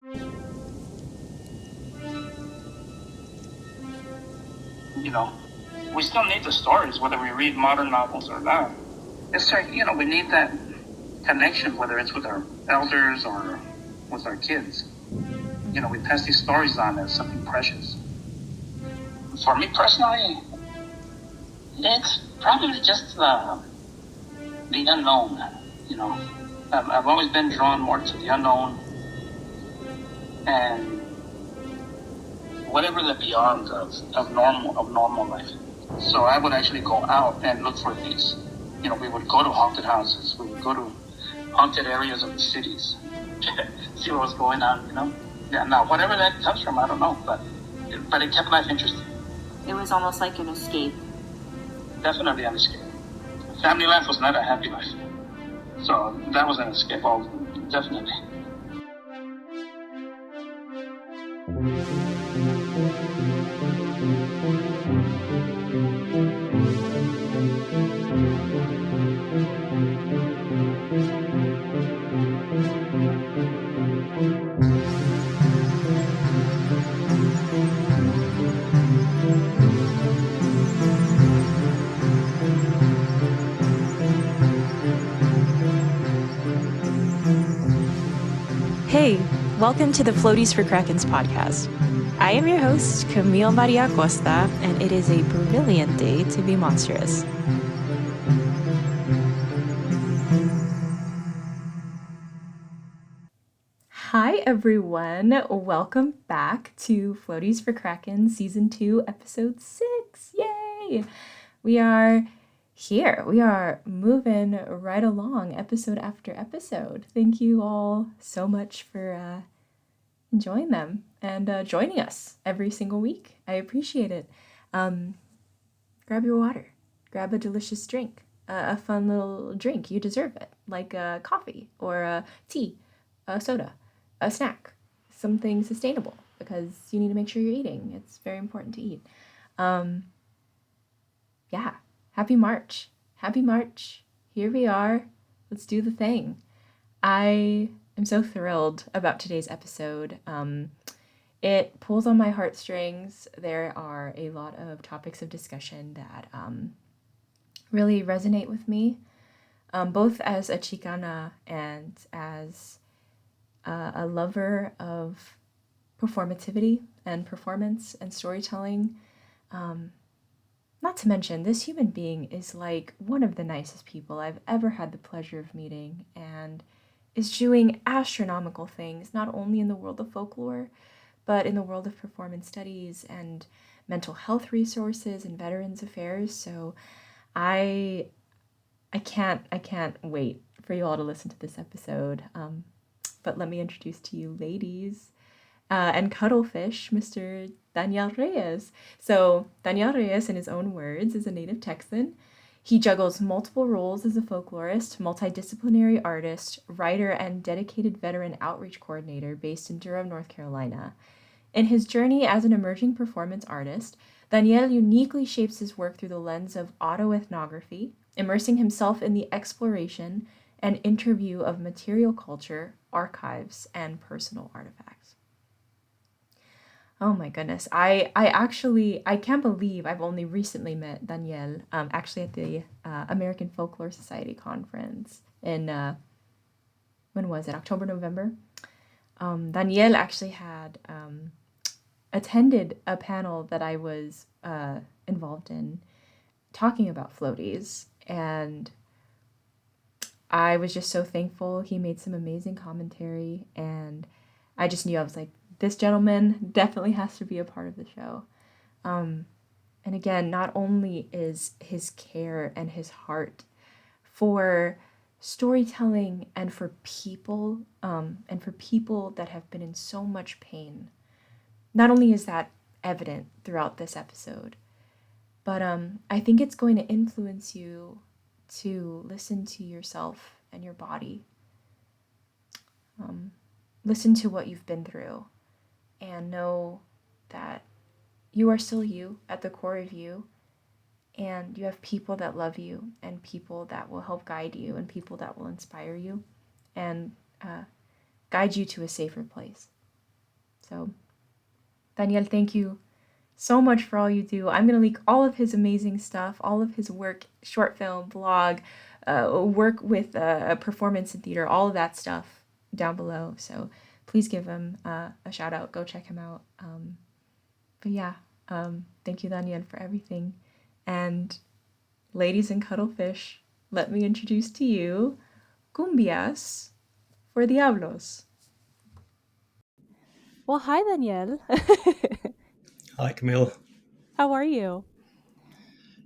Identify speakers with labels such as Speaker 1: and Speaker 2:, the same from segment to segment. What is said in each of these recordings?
Speaker 1: You know, we still need the stories, whether we read modern novels or not. It's like, we need that connection, whether it's with our elders or with our kids. We pass these stories on as something precious. For me personally, it's probably just the unknown. I've always been drawn more to the unknown and whatever the beyond of normal life. So I would actually go out and look for these. We would go to haunted houses. We would go to haunted areas of the cities, see what was going on. Yeah. Now, whatever that comes from, I don't know, but it kept life interesting.
Speaker 2: It was almost like an escape.
Speaker 1: Definitely an escape. Family life was not a happy life, so that was an escape. Oh, definitely.
Speaker 3: Hey, welcome to the Floaties for Krakens podcast. I am your host, Camille Maria Costa, and it is a brilliant day to be monstrous. Hi everyone, welcome back to Floaties for Kraken Season 2, Episode 6. Yay! We are here. We are moving right along episode after episode. Thank you all so much for enjoying them and joining us every single week. I appreciate it. Grab your water, grab a delicious drink, a fun little drink. You deserve it, like a coffee or a tea, a soda, a snack, something sustainable, because you need to make sure you're eating. It's very important to eat. Yeah, happy March. Happy March. Here we are. Let's do the thing. I am so thrilled about today's episode. It pulls on my heartstrings. There are a lot of topics of discussion that really resonate with me, both as a Chicana and as a lover of performativity and performance and storytelling. Not to mention, this human being is like one of the nicest people I've ever had the pleasure of meeting, and is doing astronomical things, not only in the world of folklore, but in the world of performance studies and mental health resources and veterans affairs. So I can't wait for you all to listen to this episode. But let me introduce to you, ladies, and Cuddlefish, Mr. Daniel Reyes. So Daniel Reyes, in his own words, is a native Texan. He juggles multiple roles as a folklorist, multidisciplinary artist, writer, and dedicated veteran outreach coordinator based in Durham, North Carolina. In his journey as an emerging performance artist, Daniel uniquely shapes his work through the lens of autoethnography, immersing himself in the exploration and interview of material culture, archives, and personal artifacts. Oh my goodness. I can't believe I've only recently met Daniel, actually at the American Folklore Society conference in, when was it? October, November? Daniel actually had attended a panel that I was involved in talking about floaties, and I was just so thankful. He made some amazing commentary, and I just knew, I was like, this gentleman definitely has to be a part of the show. And again, not only is his care and his heart for storytelling and for people that have been in so much pain, not only is that evident throughout this episode, but I think it's going to influence you to listen to yourself and your body. Listen to what you've been through and know that you are still you at the core of you, and you have people that love you and people that will help guide you and people that will inspire you and guide you to a safer place. So, Daniel, thank you so much for all you do. I'm going to link all of his amazing stuff, all of his work, short film, blog, work with a performance in theater, all of that stuff down below. So please give him a shout out. Go check him out. But yeah, thank you, Daniel, for everything. And ladies and cuttlefish, let me introduce to you Cumbias for Diablos.
Speaker 4: Well, hi, Danielle.
Speaker 5: Hi, Camille.
Speaker 4: How are you?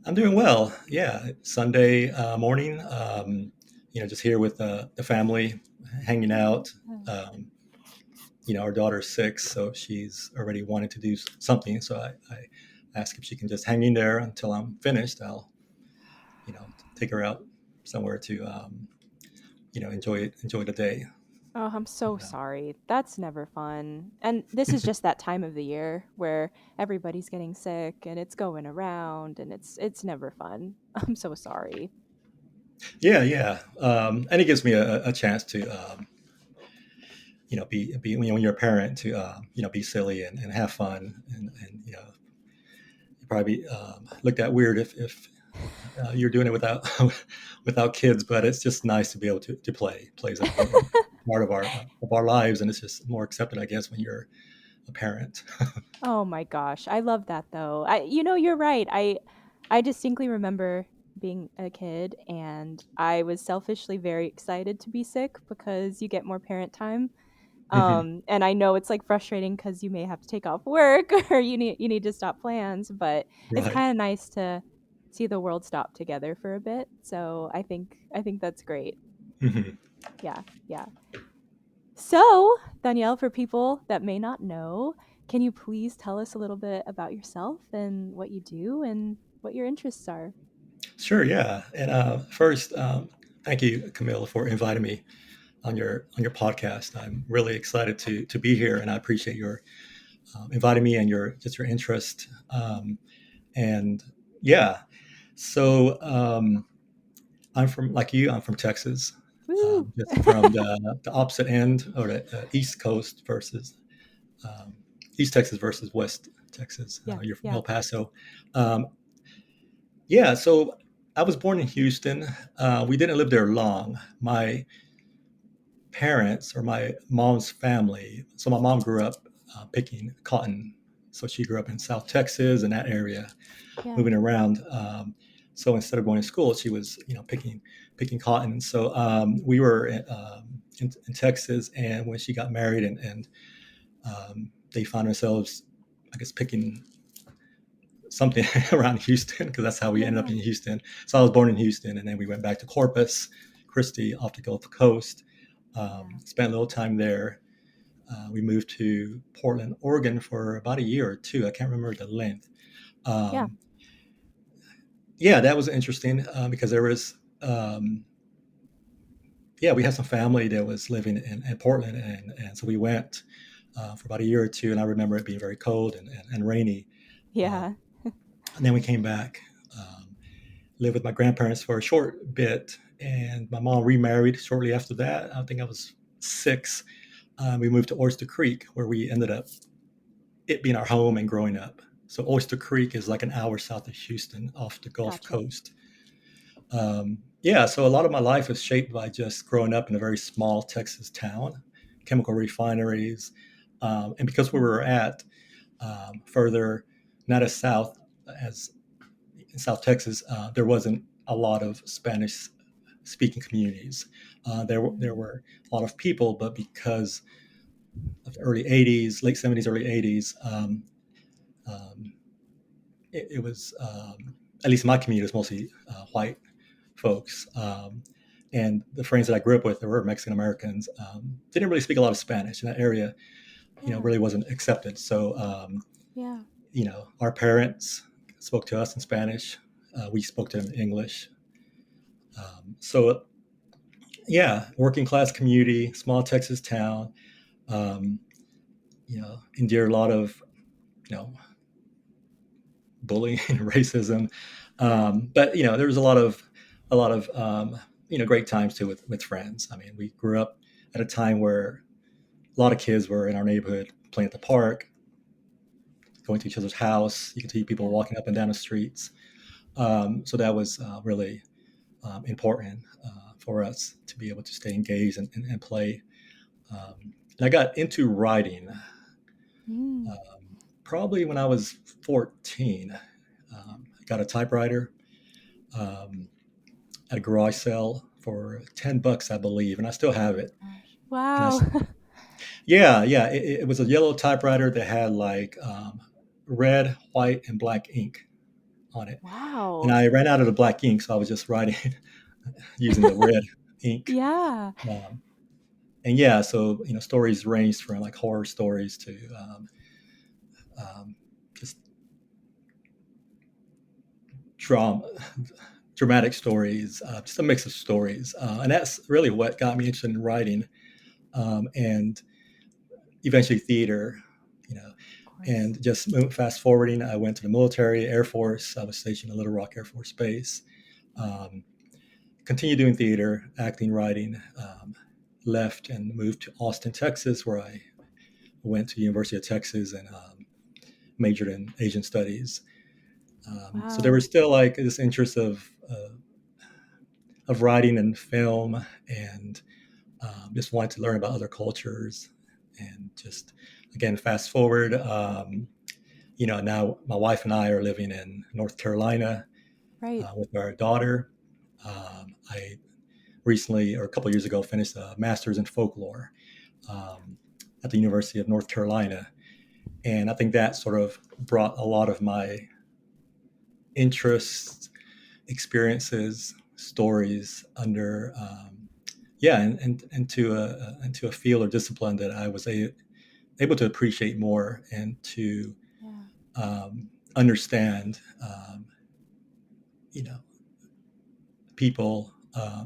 Speaker 5: I'm doing well. Yeah, Sunday morning. Just here with the family, hanging out. Um, our daughter's 6, so she's already wanting to do something. So I ask if she can just hang in there until I'm finished. I'll, take her out somewhere to, enjoy the day.
Speaker 4: Oh, I'm so
Speaker 5: Yeah.
Speaker 4: sorry. That's never fun. And this is just that time of the year where everybody's getting sick and it's going around and it's never fun. I'm so sorry.
Speaker 5: Yeah. And it gives me a chance to, be when you're a parent to, be silly and have fun and you probably looked at weird if you're doing it without without kids, but it's just nice to be able to play. Play is an important part of our lives, and it's just more accepted, I guess, when you're a parent.
Speaker 4: Oh my gosh. I love that though. You're right. I distinctly remember being a kid and I was selfishly very excited to be sick because you get more parent time.
Speaker 5: Mhm.
Speaker 4: And I know it's like frustrating because you may have to take off work or you need to stop plans, but it's
Speaker 5: Right.
Speaker 4: kind of nice to see the world stop together for a bit. So I think that's great.
Speaker 5: Mhm.
Speaker 4: Yeah, yeah. So Danielle, for people that may not know, can you please tell us a little bit about yourself and what you do and what your interests are?
Speaker 5: Sure. Yeah. And first, thank you, Camilla, for inviting me on your podcast. I'm really excited to be here, and I appreciate your inviting me and your interest. And yeah, so I'm from like you. I'm from Texas,
Speaker 4: Woo!
Speaker 5: just from the opposite end, or the East Coast versus um, East Texas versus West Texas. I
Speaker 4: Yeah,
Speaker 5: know you're from
Speaker 4: yeah,
Speaker 5: El Paso. Um, yeah, so I was born in Houston. We didn't live there long. My parents, or my mom's family. So my mom grew up picking cotton. So she grew up in South Texas and that area,
Speaker 4: yeah,
Speaker 5: moving around. So instead of going to school, she was, picking cotton. And so we were in Texas, and when she got married, and they found themselves, I guess, picking something around Houston, because that's how we ended up
Speaker 4: yeah,
Speaker 5: in Houston. So I was born in Houston, and then we went back to Corpus Christi off the Gulf Coast.
Speaker 4: yeah,
Speaker 5: Spent a little time there. We moved to Portland, Oregon for about a year or two. I can't remember the length.
Speaker 4: yeah,
Speaker 5: Um, yeah, that was interesting because there was, yeah, we had some family that was living in Portland, and so we went for about a year or two, and I remember it being very cold and rainy. Um,
Speaker 4: yeah.
Speaker 5: and then we came back, lived with my grandparents for a short bit, and my mom remarried shortly after that. I think I was 6. We moved to Oyster Creek, where we ended up it being our home and growing up. So Oyster Creek is like an hour south of Houston, off the Gulf
Speaker 4: Gotcha.
Speaker 5: Coast. Yeah, so a lot of my life was shaped by just growing up in a very small Texas town, chemical refineries, and because we were at further, not as south as in South Texas, there wasn't a lot of Spanish speaking communities. There
Speaker 4: Mm,
Speaker 5: were a lot of people, but because of the early '80s, late '70s, early '80s, um, it was at least my community was mostly white folks, and the friends that I grew up with that were Mexican Americans didn't really speak a lot of Spanish in that area.
Speaker 4: yeah,
Speaker 5: Really wasn't accepted. So
Speaker 4: yeah,
Speaker 5: our parents spoke to us in Spanish. We spoke to them in English. So yeah, working class community, small Texas town. Um, endured a lot of you know bullying and racism.
Speaker 4: yeah,
Speaker 5: But there was a lot of great times too with friends. I mean, we grew up at a time where a lot of kids were in our neighborhood playing at the park, going to each other's house. You could see people walking up and down the streets. So that was really important for us to be able to stay engaged and play. And I got into writing probably when I was 14. I got a typewriter at a garage sale for $10, I believe, and I still have it. And
Speaker 4: Wow.
Speaker 5: yeah, it was a yellow typewriter that had like red, white, and black ink on it. And
Speaker 4: Wow.
Speaker 5: I ran out of the black ink, so I was just writing using the red ink.
Speaker 4: Yeah.
Speaker 5: And yeah, so stories ranged from like horror stories to just dramatic stories, just a mix of stories, and that's really what got me interested in writing, and eventually theater. And just fast forwarding, I went to the military, Air Force. I was stationed in Little Rock Air Force Base. Continued doing theater, acting, writing. Left and moved to Austin, Texas, where I went to the University of Texas and majored in Asian studies. So there was still like this interest of writing and film, and just wanted to learn about other cultures. And just again, fast forward, now my wife and I are living in North Carolina with our daughter. I recently, or a couple of years ago, finished a master's in folklore at the University of North Carolina. And I think that sort of brought a lot of my interests, experiences, stories under, and into a field or discipline that I was able to appreciate more and to understand, people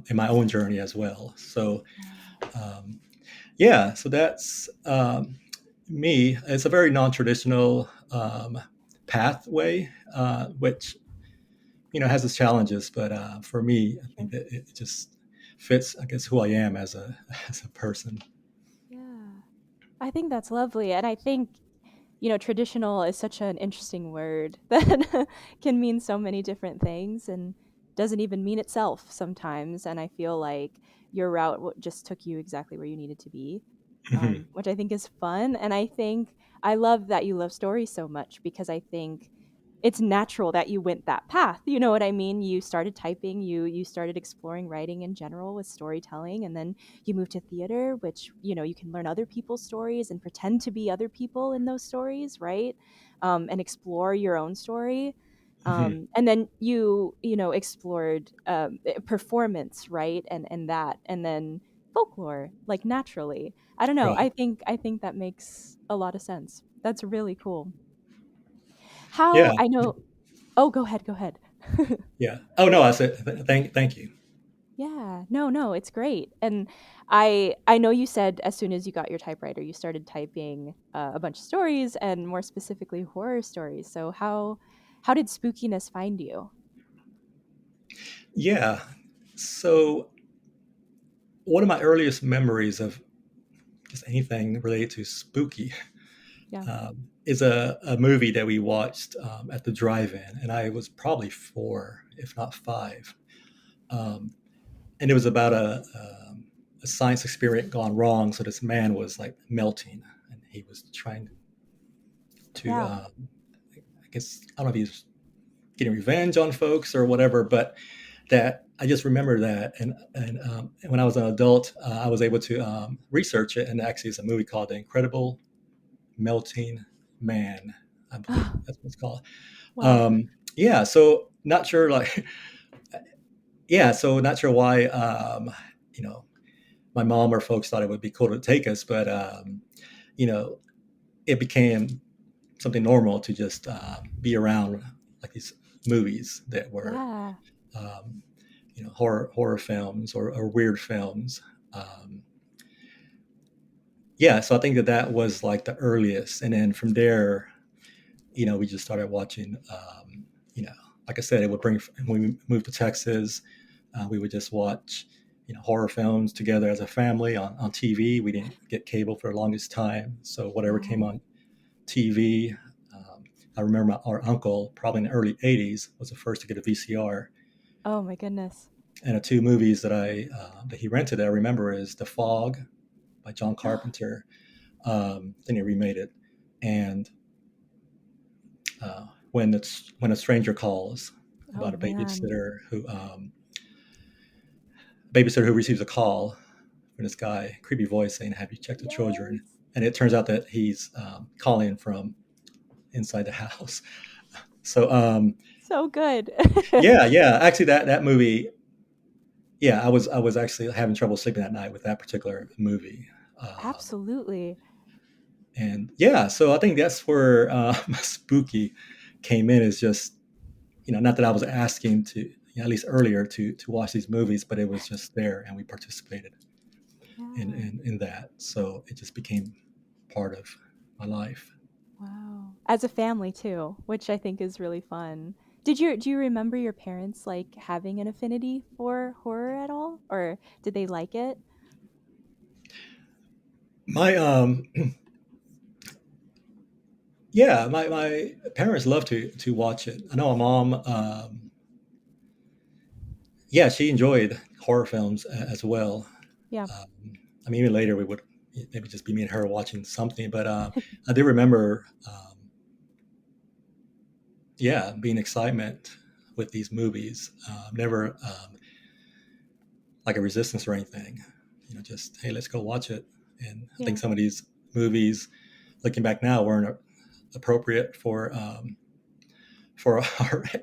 Speaker 5: in my own journey as well. So, so that's me. It's a very non-traditional pathway, which has its challenges, but for me, I think that it just fits, I guess, who I am as a person.
Speaker 4: Yeah. I think that's lovely. And I think, traditional is such an interesting word that can mean so many different things and doesn't even mean itself sometimes. And I feel like your route just took you exactly where you needed to be,
Speaker 5: Mhm.
Speaker 4: which I think is fun. And I think I love that you love stories so much because I think it's natural that you went that path. You know what I mean? You started typing, you started exploring writing in general with storytelling, and then you moved to theater, which, you can learn other people's stories and pretend to be other people in those stories, right? And explore your own story.
Speaker 5: Mhm.
Speaker 4: And then you explored performance, right? And that, and then folklore, like naturally. I don't know.
Speaker 5: Right.
Speaker 4: I think that makes a lot of sense. That's really cool. How
Speaker 5: Yeah.
Speaker 4: I know Oh, go ahead, go ahead.
Speaker 5: Yeah. Oh no, I said thank you.
Speaker 4: Yeah. No, no, it's great. And I know you said as soon as you got your typewriter, you started typing a bunch of stories and more specifically horror stories. So how did spookiness find you?
Speaker 5: Yeah. So one of my earliest memories of just anything related to spooky
Speaker 4: Yeah.
Speaker 5: is a movie that we watched at the drive-in, and I was probably 4, if not 5. Um, and it was about a science experiment gone wrong. So this man was like melting, and he was trying to,
Speaker 4: Yeah.
Speaker 5: I guess, I don't know if he's getting revenge on folks or whatever, but that I just remember that. And when I was an adult, I was able to research it. And actually, it's a movie called The Incredible Melting Man, I believe that's what it's called.
Speaker 4: Wow.
Speaker 5: Yeah. So not sure, like, yeah. So not sure why, you know, my mom or folks thought it would be cool to take us, but you know, it became something normal to just be around like these movies that were,
Speaker 4: Yeah.
Speaker 5: um, horror films or weird films. Um, yeah, so I think that was like the earliest, and then from there, we just started watching. You know, like I said, it would bring when we moved to Texas, we would just watch, horror films together as a family on TV. We didn't get cable for the longest time, so whatever came
Speaker 4: Oh,
Speaker 5: on TV. Um, I remember our uncle, probably in the early '80s, was the first to get a VCR.
Speaker 4: oh my goodness.
Speaker 5: And the two movies that he rented, that I remember, is The Fog by John Carpenter. Then he remade it, and when a stranger calls,
Speaker 4: Oh
Speaker 5: about a
Speaker 4: man.
Speaker 5: babysitter who receives a call from this guy, creepy voice saying, "Have you checked the children?"
Speaker 4: Yes.
Speaker 5: And it turns out that he's calling from inside the house. So
Speaker 4: So good.
Speaker 5: yeah, yeah. Actually, that movie, yeah, I was actually having trouble sleeping that night with that particular movie.
Speaker 4: Absolutely.
Speaker 5: And yeah, so I think that's where spooky came in. Is just, not that I was asking to, at least earlier, to watch these movies, but it was just there, and we participated
Speaker 4: Yeah.
Speaker 5: in that. So it just became part of my life.
Speaker 4: Wow. As a family too, which I think is really fun. Do you remember your parents like having an affinity for horror at all, or did they like it?
Speaker 5: My Yeah, my parents love to watch it. I know my mom, yeah, she enjoyed horror films as well.
Speaker 4: Yeah.
Speaker 5: I mean, even later we would maybe just be me and her watching something. But I do remember, yeah, being excitement with these movies. Never like a resistance or anything. Just, hey, let's go watch it. And I think
Speaker 4: Yeah.
Speaker 5: some of these movies, looking back now, weren't appropriate for our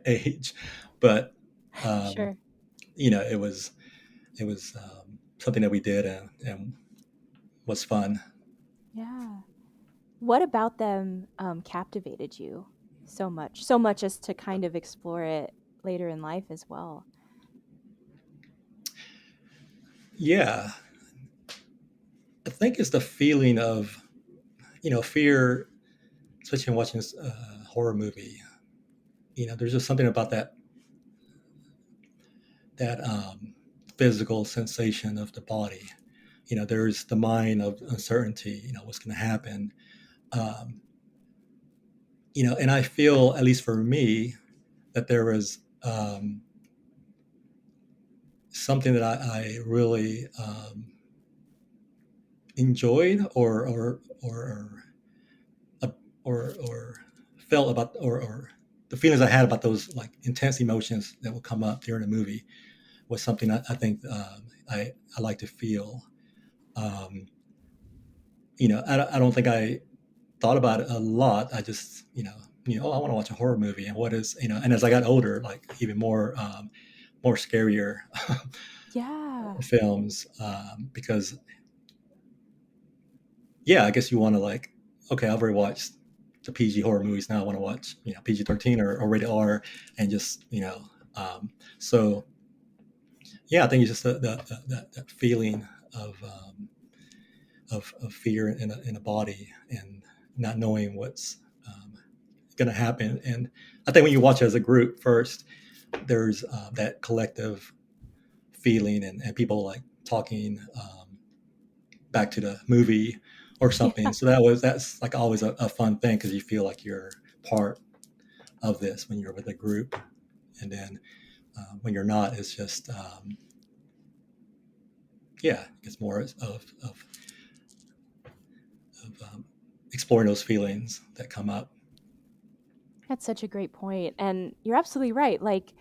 Speaker 5: age, but um,
Speaker 4: Sure.
Speaker 5: it was something that we did, and was fun.
Speaker 4: Yeah. What about them captivated you so much? So much as to kind of explore it later in life as well.
Speaker 5: Yeah, I think it's the feeling of fear, especially in watching this horror movie. There's just something about that physical sensation of the body. There's the mind of uncertainty. What's going to happen. Um, and I feel, at least for me, that there was something that I really enjoyed, or felt about, or the feelings I had about those, like, intense emotions that would come up during a movie, was something I think I like to feel. Um, I don't think I thought about it a lot. I just, oh, I want to watch a horror movie, and what is, and as I got older, like, even more scarier
Speaker 4: Yeah.
Speaker 5: films, because, yeah, I guess you want to, like, okay, I've already watched the PG horror movies. Now I want to watch, PG-13 or rated R, and just, so yeah, I think it's just that feeling of fear in a body, and not knowing what's going to happen. And I think when you watch as a group first, there's that collective feeling, and people, like, talking back to the movie or
Speaker 4: Yeah.
Speaker 5: something. So that's like always a fun thing, because you feel like you're part of this when you're with a group. And then when you're not, it's just, yeah, it's more of exploring those feelings that come up.
Speaker 4: That's such a great point. And you're absolutely right. Like,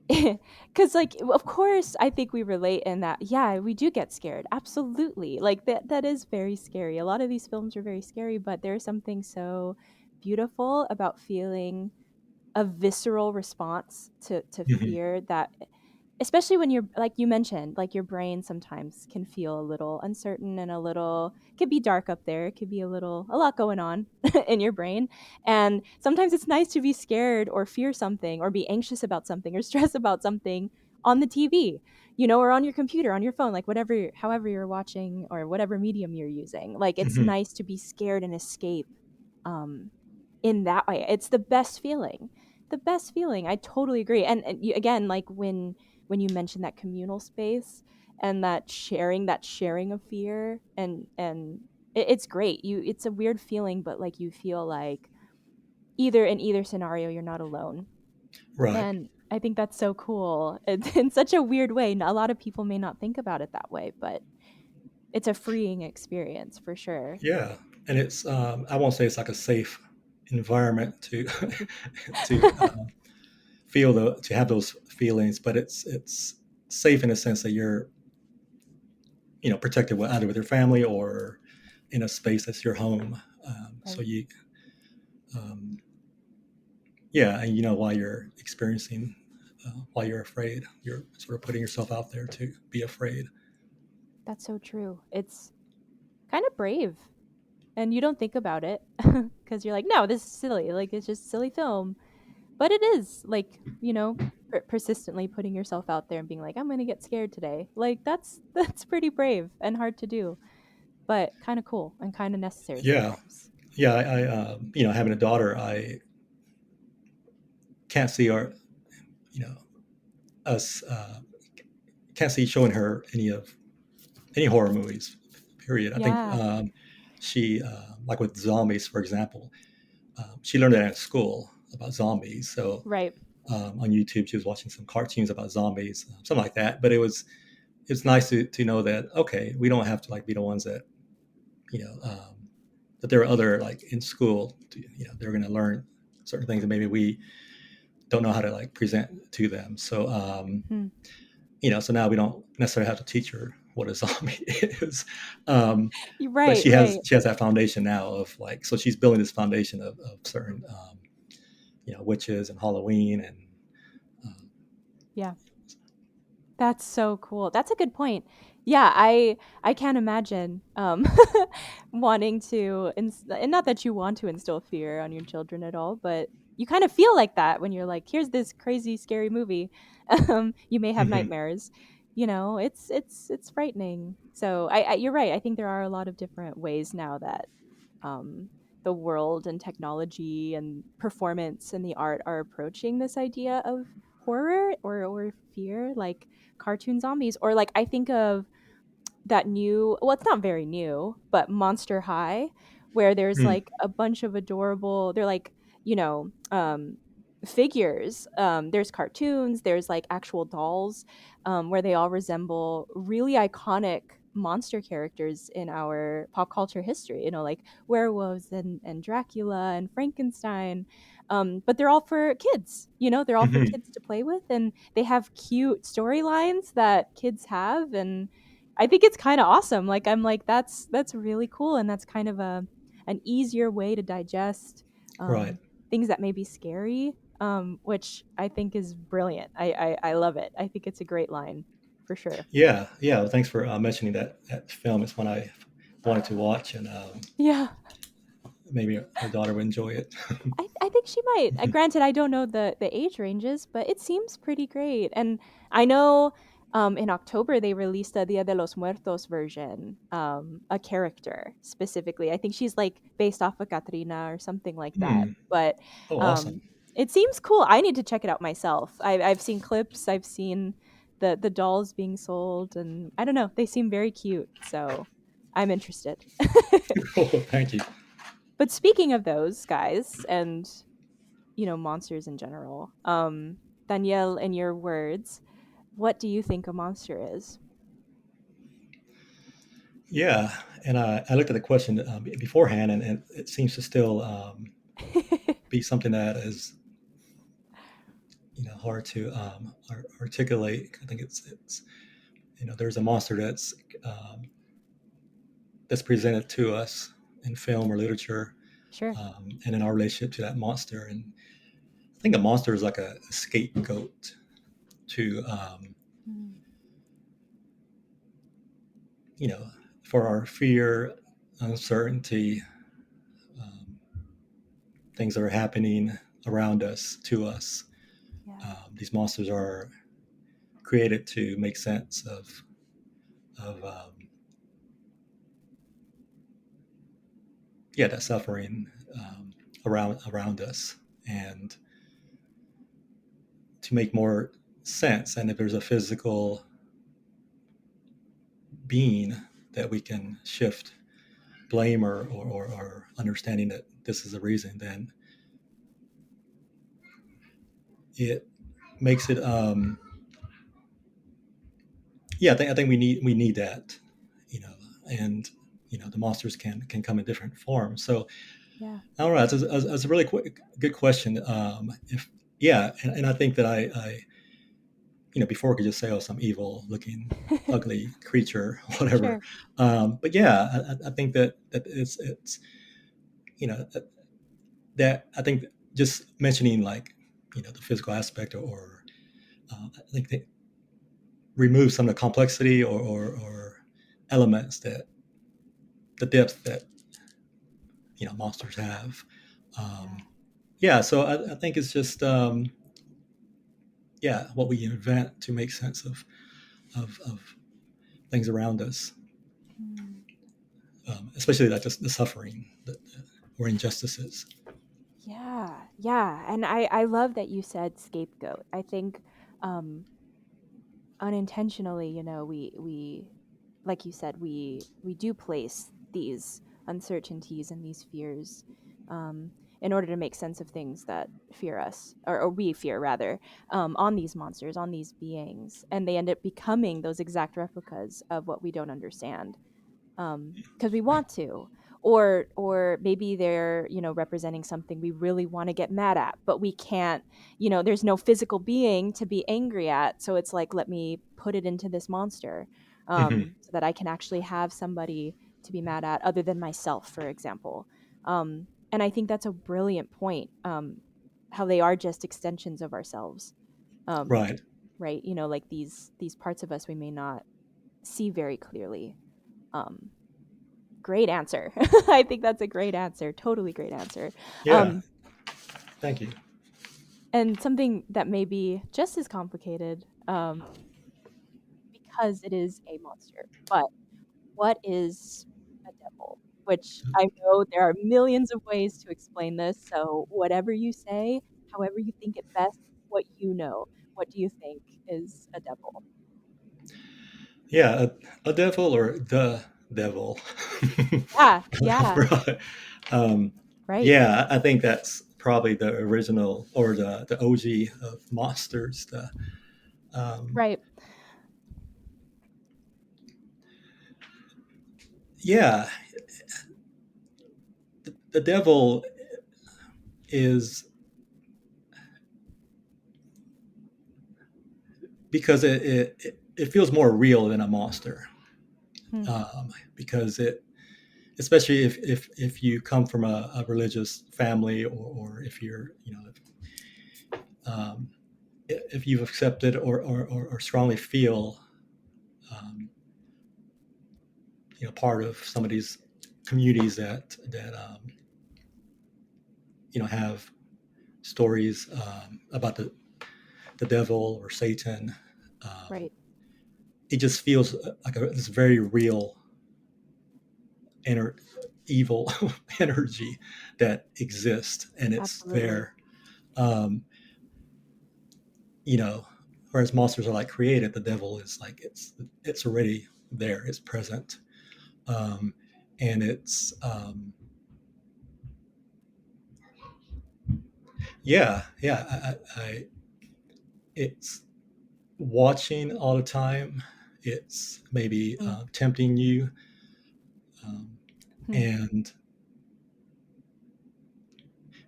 Speaker 4: because, like, of course, I think we relate in that, yeah, we do get scared. Absolutely. Like, that is very scary. A lot of these films are very scary, but there's something so beautiful about feeling a visceral response to
Speaker 5: Hmm.
Speaker 4: fear that, especially when you're, like you mentioned, like, your brain sometimes can feel a little uncertain and a little, it could be dark up there, it could be a lot going on in your brain, and sometimes it's nice to be scared or fear something or be anxious about something or stress about something on the TV, or on your computer, on your phone, like, whatever, however you're watching or whatever medium you're using. Like, it's
Speaker 5: Hmm.
Speaker 4: nice to be scared and escape um in that way. It's the best feeling. The best feeling. I totally agree. And again, like, when when you mentioned that communal space and that sharing of fear, and it's great. It's a weird feeling, but like you feel like either in either scenario you're not alone.
Speaker 5: Right.
Speaker 4: And I think that's so cool. In such a weird way. A lot of people may not think about it that way, but it's a freeing experience for sure.
Speaker 5: Yeah. And it's I won't say it's like a safe environment to to feel to have those feelings, but it's safe in the sense that you're protected either with your family or in a space that's your home. So
Speaker 4: Right.
Speaker 5: you um, yeah, and you know why you're experiencing why you're afraid. You're sort of putting yourself out there to be afraid.
Speaker 4: That's so true. It's kind of brave. And you don't think about it because you're like, no, this is silly. Like, it's just silly film. But it is like, persistently putting yourself out there and being like, I'm going to get scared today. Like, that's pretty brave and hard to do, but kind of cool and kind of necessary
Speaker 5: Yeah,
Speaker 4: sometimes.
Speaker 5: yeah. Having a daughter, I can't see our you know us can't see showing her any horror movies. Period. I think
Speaker 4: Yeah.
Speaker 5: she like with zombies, for example. She learned that at school about zombies. So
Speaker 4: Right.
Speaker 5: on YouTube, she was watching some cartoons about zombies, something like that. But it's nice to know that okay, we don't have to like be the ones that you know that there are other like in school. They're going to learn certain things that maybe we don't know how to like present to them. So
Speaker 4: Hmm.
Speaker 5: so now we don't necessarily have to teach her what a zombie is. Um, but
Speaker 4: Right.
Speaker 5: she has
Speaker 4: Right.
Speaker 5: she has that foundation now of like so she's building this foundation of certain witches and Halloween and um,
Speaker 4: Yeah. That's so cool. That's a good point. Yeah, I can't imagine wanting to and not that you want to instill fear on your children at all, but you kind of feel like that when you're like, here's this crazy scary movie. You may have
Speaker 5: mhm.
Speaker 4: nightmares. It's frightening. So you're right. I think there are a lot of different ways now that um the world and technology and performance and the art are approaching this idea of horror or fear, like cartoon zombies. Or like I think of that new, well, it's not very new, but Monster High, where there's
Speaker 5: Mm.
Speaker 4: like a bunch of adorable, they're like, you know, figures. There's cartoons, there's like actual dolls, where they all resemble really iconic monster characters in our pop culture history, like werewolves and Dracula and Frankenstein. But they're all for kids, they're all for
Speaker 5: Mhm.
Speaker 4: kids to play with, and they have cute storylines that kids have. And I think it's kind of awesome. Like I'm like that's really cool, and that's kind of an easier way to digest
Speaker 5: Right.
Speaker 4: things that may be scary, which I think is brilliant. I love it. I think it's a great line for sure.
Speaker 5: Yeah. Yeah. Well, thanks for mentioning that film. It's one I wanted to watch, and
Speaker 4: Yeah.
Speaker 5: maybe our daughter would enjoy it.
Speaker 4: I think she might. Granted, I don't know the age ranges, but it seems pretty great. And I know in October they released a Dia de los Muertos version, a character specifically. I think she's like based off of Katrina or something like that.
Speaker 5: Hmm.
Speaker 4: But
Speaker 5: Oh,
Speaker 4: um,
Speaker 5: awesome.
Speaker 4: it seems cool. I need to check it out myself. I've seen clips. I've seen the dolls being sold, and I don't know. They seem very cute, so I'm interested.
Speaker 5: Oh, thank you.
Speaker 4: But speaking of those guys and monsters in general. Danielle, in your words, what do you think a monster is?
Speaker 5: Yeah, and I looked at the question beforehand, and it seems to still be something that is hard to articulate. I think it's there's a monster um, that's presented to us in film or literature,
Speaker 4: Sure.
Speaker 5: and in our relationship to that monster. And I think a monster is like a scapegoat to
Speaker 4: Mm.
Speaker 5: you know for our fear, uncertainty, um, things that are happening around us to us.
Speaker 4: Yeah.
Speaker 5: These monsters are created to make sense of that suffering around us, and to make more sense, and if there's a physical being that we can shift blame or understanding that this is the reason, then it makes it I think we need that, you know, and the monsters can come in different forms. So
Speaker 4: Yeah.
Speaker 5: I don't know. That's a really good question. If and I think that I before I could just say, oh, some evil looking ugly creature, whatever.
Speaker 4: Sure.
Speaker 5: But yeah, I think that it's that, I think just mentioning, like, the physical aspect, or I think they remove some of the complexity, or elements, that the depth that monsters have. Um, yeah, so I think it's just what we invent to make sense of things around us,
Speaker 4: Mm.
Speaker 5: especially like the suffering or injustices.
Speaker 4: Yeah, and I love that you said scapegoat. I think um, unintentionally, we like you said, we do place these uncertainties and these fears um, in order to make sense of things that fear us, or we fear rather, on these monsters, on these beings, and they end up becoming those exact replicas of what we don't understand, because we want to, or maybe they're representing something we really want to get mad at, but we can't. There's no physical being to be angry at, so it's like, let me put it into this monster,
Speaker 5: Hmm.
Speaker 4: so that I can actually have somebody to be mad at other than myself, for example. And I think that's a brilliant point, how they are just extensions of ourselves, um,
Speaker 5: Right.
Speaker 4: right? Like these parts of us we may not see very clearly. um, Great answer. I think that's a great answer. Totally great answer.
Speaker 5: Yeah.
Speaker 4: Um,
Speaker 5: Thank you.
Speaker 4: and something that may be just as complicated, because it is a monster. But what is a devil? Which I know there are millions of ways to explain this. So whatever you say, however you think it best, what you know. What do you think is a devil?
Speaker 5: Yeah, a devil, or the devil.
Speaker 4: Yeah, yeah,
Speaker 5: Right. Um,
Speaker 4: right,
Speaker 5: yeah, I think that's probably the original, or the OG of monsters. Um,
Speaker 4: right.
Speaker 5: yeah, the devil is, because it feels more real than a monster,
Speaker 4: Hmm.
Speaker 5: because especially if you come from a religious family, or if you're, um, if you've accepted, or strongly feel, um, part of some of these communities that have stories about the devil or Satan. Um,
Speaker 4: Right.
Speaker 5: it just feels like this very real ener- evil energy that exists, and it's
Speaker 4: Absolutely.
Speaker 5: there. Um, you know, Whereas monsters are like created, the devil is like, it's already there, it's present, um, and it's watching all the time. It's maybe
Speaker 4: Hmm.
Speaker 5: tempting you, um,
Speaker 4: Hmm.
Speaker 5: and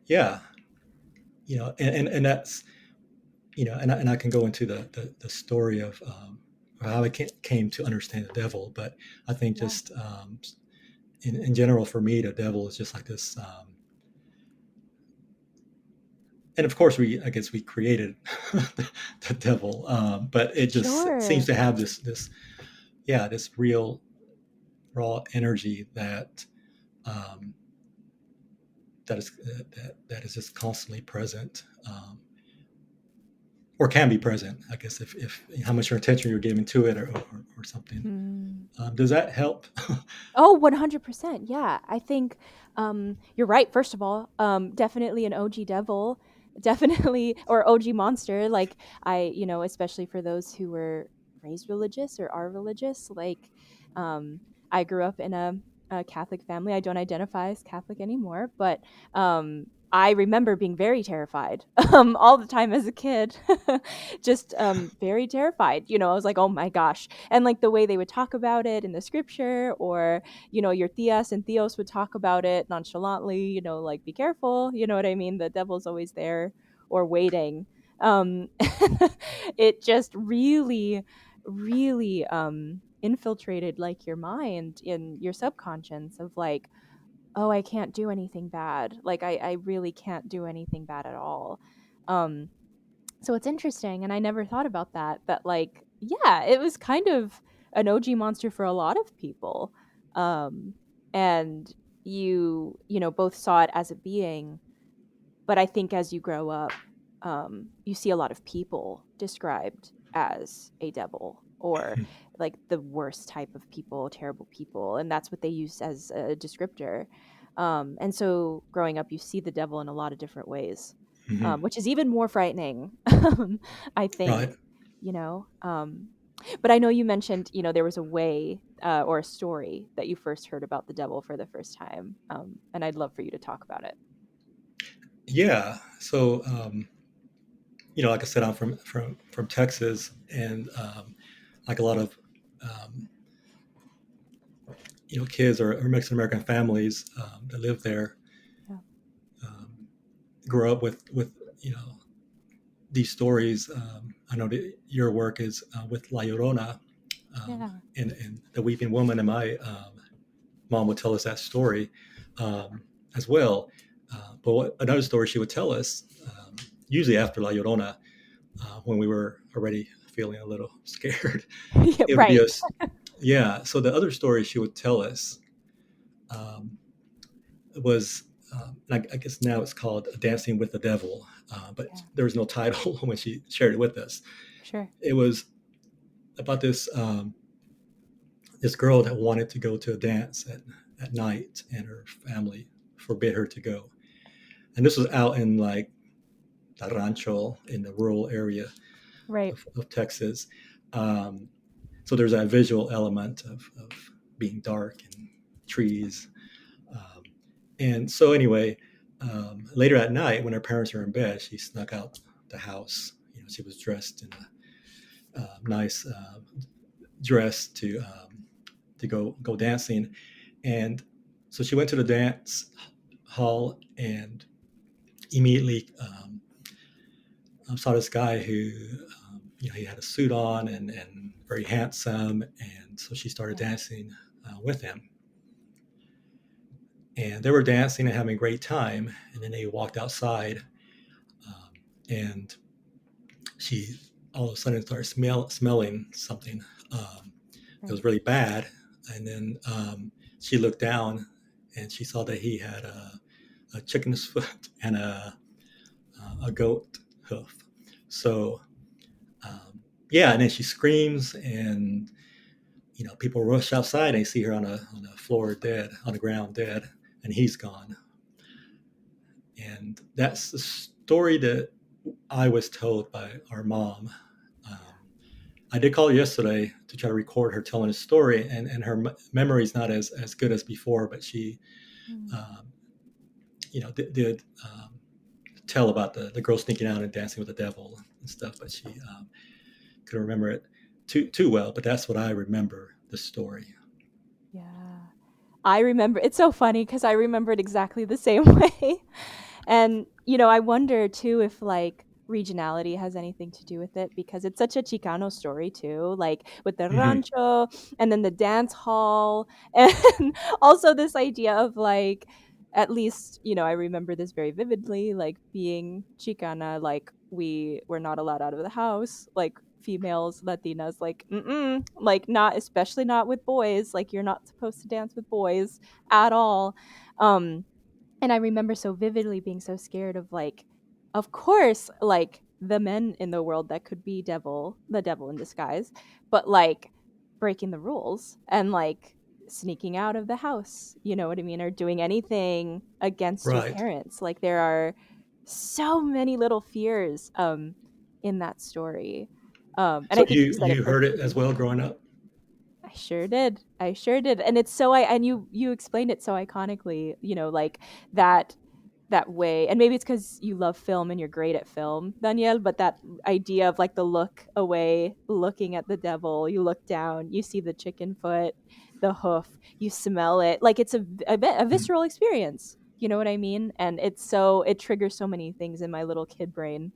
Speaker 5: yeah, and that's, and I can go into the story of how I came to understand the devil. But I think
Speaker 4: Yeah.
Speaker 5: just in general, for me, the devil is just like this. And of course, I guess we created the devil, but it just seems
Speaker 4: Sure.
Speaker 5: to have this real raw energy um, that is just constantly present, or can be present, I guess, if how much your attention you're giving to it, or something.
Speaker 4: Hmm.
Speaker 5: Does that help?
Speaker 4: Oh, 100%. Yeah. I think you're right. First of all, definitely an OG devil. definitely, or OG monster. Like especially for those who were raised religious or are religious, like um, I grew up in a Catholic family. I don't identify as Catholic anymore, but I remember being very terrified all the time as a kid, just very terrified. I was like, oh my gosh. And like the way they would talk about it in the scripture, or, your tias and tios would talk about it nonchalantly, like be careful, you know what I mean? The devil's always there or waiting. Um, it just really, really infiltrated like your mind in your subconscious of like, oh, I can't do anything bad. Like I really can't do anything bad at all. Um, so it's interesting, and I never thought about that. But like, yeah, it was kind of an OG monster for a lot of people. And both saw it as a being, but I think as you grow up, you see a lot of people described as a devil, or like the worst type of people, terrible people, and that's what they use as a descriptor. And so growing up, you see the devil in a lot of different ways,
Speaker 5: Hmm.
Speaker 4: which is even more frightening, I think.
Speaker 5: Right.
Speaker 4: You know, but I know you mentioned, there was a way or a story that you first heard about the devil for the first time, and I'd love for you to talk about it.
Speaker 5: Yeah. So, like I said, I'm from Texas, and like a lot of um, kids or Mexican American families that live there
Speaker 4: Yeah.
Speaker 5: um, grow up with these stories. I know that your work is with La Llorona,
Speaker 4: Yeah.
Speaker 5: and the Weeping Woman, and my mom would tell us that story as well. But another story she would tell us, usually after La Llorona, when we were already feeling a little scared,
Speaker 4: Yeah,
Speaker 5: it would be
Speaker 4: right.
Speaker 5: us. Yeah. So the other story she would tell us um, was, I guess now it's called Dancing with the Devil, but
Speaker 4: Yeah,
Speaker 5: there was no title when she shared it with us.
Speaker 4: sure.
Speaker 5: It was about this girl that wanted to go to a dance at night, and her family forbid her to go. And this was out in like the rancho in the rural area
Speaker 4: Right.
Speaker 5: of Texas. Um, so there's that visual element of being dark and trees. Um, and so anyway, later at night when her parents were in bed, she snuck out the house. She was dressed in a nice dress to go dancing, and so she went to the dance hall and immediately saw this guy who he had a suit on and very handsome, and so she started
Speaker 4: Yeah.
Speaker 5: dancing with him, and they were dancing and having a great time, and then they walked outside, um, and she all of a sudden started smelling something. It
Speaker 4: Right.
Speaker 5: was really bad, and then she looked down and she saw that he had a chicken's foot and a goat hoof. So yeah, and then she screams, and people rush outside and they see her on a floor dead, on the ground dead, and he's gone. And that's the story that I was told by our mom. Um, I did call her yesterday to try to record her telling a story, and her memory is not as good as before, but she,
Speaker 4: Mm.
Speaker 5: um, did tell about the girl sneaking out and dancing with the devil and stuff, but she couldn't remember it too well. But that's what I remember the story.
Speaker 4: Yeah. I remember it's so funny because I remembered exactly the same way. And, I wonder too if like regionality has anything to do with it, because it's such a Chicano story too, like with the
Speaker 5: Hmm.
Speaker 4: rancho and then the dance hall. And also this idea of like, at least, I remember this very vividly, like being Chicana, like we were not allowed out of the house, like females, Latinas, like, like not, especially not with boys, like you're not supposed to dance with boys at all. Um, and I remember so vividly being so scared of like, of course, like the men in the world that could be the devil in disguise, but like breaking the rules and like sneaking out of the house, you know what I mean, or doing anything against your
Speaker 5: Right.
Speaker 4: parents. Like there are so many little fears in that story. And
Speaker 5: So
Speaker 4: I think you said it
Speaker 5: you heard it as
Speaker 4: perfectly.
Speaker 5: well growing up?
Speaker 4: I sure did. I sure did. And it's so I and you explained it so iconically, like that that way. And maybe it's cuz you love film and you're great at film, Danielle, but that idea of like the look away, looking at the devil, you look down, you see the chicken foot, the hoof, you smell it. Like it's a
Speaker 5: Mhm.
Speaker 4: visceral experience. You know what I mean? And it triggers so many things in my little kid brain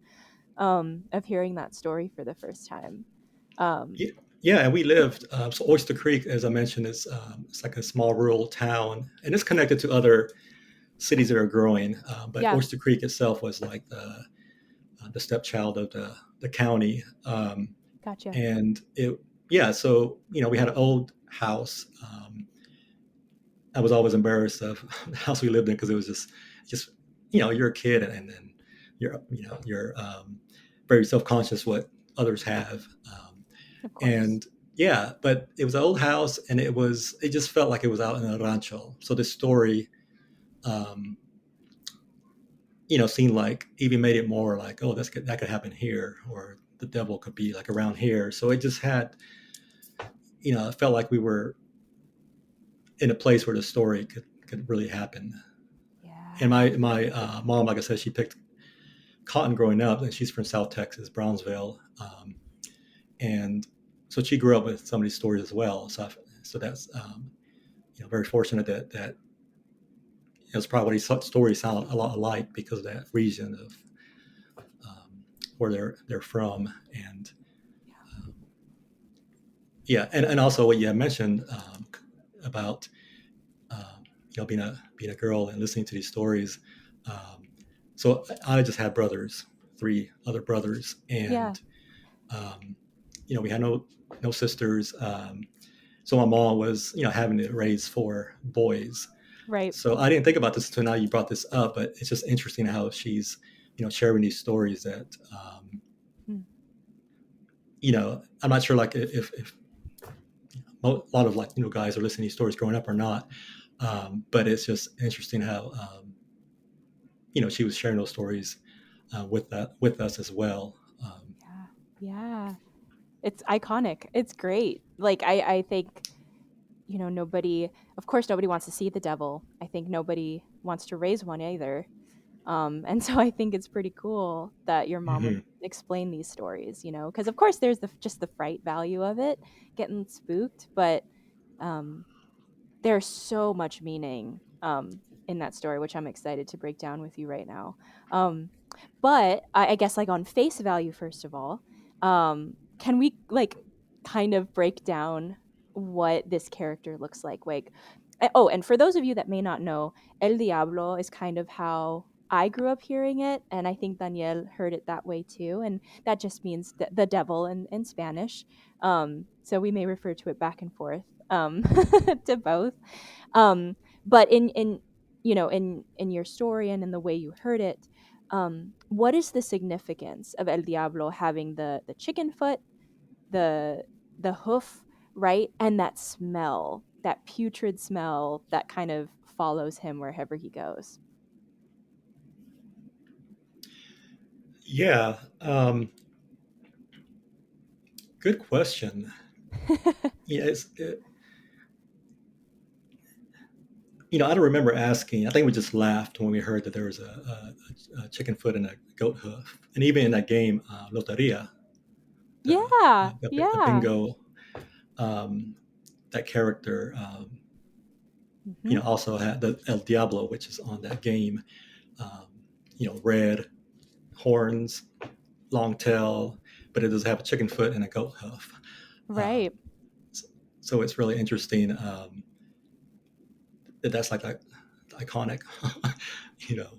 Speaker 4: of hearing that story for the first time. Um
Speaker 5: Yeah, yeah, and we lived. So Oyster Creek, as I mentioned, is it's like a small rural town, and it's connected to other cities that are growing. But
Speaker 4: yeah,
Speaker 5: Oyster Creek itself was like the stepchild of the county,
Speaker 4: gotcha.
Speaker 5: and it yeah. So we had an old house. I was always embarrassed of the house we lived in because it was just you're a kid and then you're very self conscious what others have.
Speaker 4: Of course.
Speaker 5: And yeah, but it was an old house, and it just felt like it was out in a rancho. So this story, um, seemed like even made it more like, oh, that could happen here, or the devil could be like around here. So it just had, it felt like we were in a place where the story could really happen. And
Speaker 4: Yeah.
Speaker 5: my mom, like I said, she picked cotton growing up, and she's from South Texas, Brownsville, and so she grew up with some of these stories as well. So that's very fortunate that it's probably stories sound a lot alike because of that region of where they're from, and yeah, and also what you had mentioned about being a girl and listening to these stories. Um, so I just had brothers, three other brothers,
Speaker 4: Yeah.
Speaker 5: and um, we had no sisters. So my mom was having to raise four boys.
Speaker 4: Right.
Speaker 5: So I didn't think about this until now you brought this up, but it's just interesting how she's sharing these stories that
Speaker 4: Mm.
Speaker 5: I'm not sure like if a lot of like guys are listening to these stories growing up or not, but it's just interesting how she was sharing those stories with us as well.
Speaker 4: Yeah. Yeah. It's iconic. It's great. Like I think, nobody of course nobody wants to see the devil. I think nobody wants to raise one either. And so I think it's pretty cool that your mom would
Speaker 5: Hmm.
Speaker 4: explain these stories, because of course there's just the fright value of it, getting spooked, but um there's so much meaning in that story, which I'm excited to break down with you right now. But I guess, like, on face value, first of all, can we like kind of break down what this character looks like? Like, oh, and for those of you that may not know, El Diablo is kind of how I grew up hearing it, and I think Danielle heard it that way too, and that just means the devil in Spanish. So we may refer to it back and forth to both. Um, but in your story and in the way you heard it, what is the significance of El Diablo having the chicken foot, the the hoof, right, and that smell, that putrid smell that kind of follows him wherever he goes?
Speaker 5: Yeah, good question. Yeah, I don't remember asking. I think we just laughed when we heard that there was a chicken foot and a goat hoof, and even in that game, Loteria,
Speaker 4: Yeah,
Speaker 5: the
Speaker 4: yeah.
Speaker 5: bingo, um, that character,
Speaker 4: Hmm.
Speaker 5: also had the El Diablo, which is on that game. Um, red horns, long tail, but it does have a chicken foot and a goat hoof. Um,
Speaker 4: Right.
Speaker 5: so it's really interesting that's like a iconic, you know,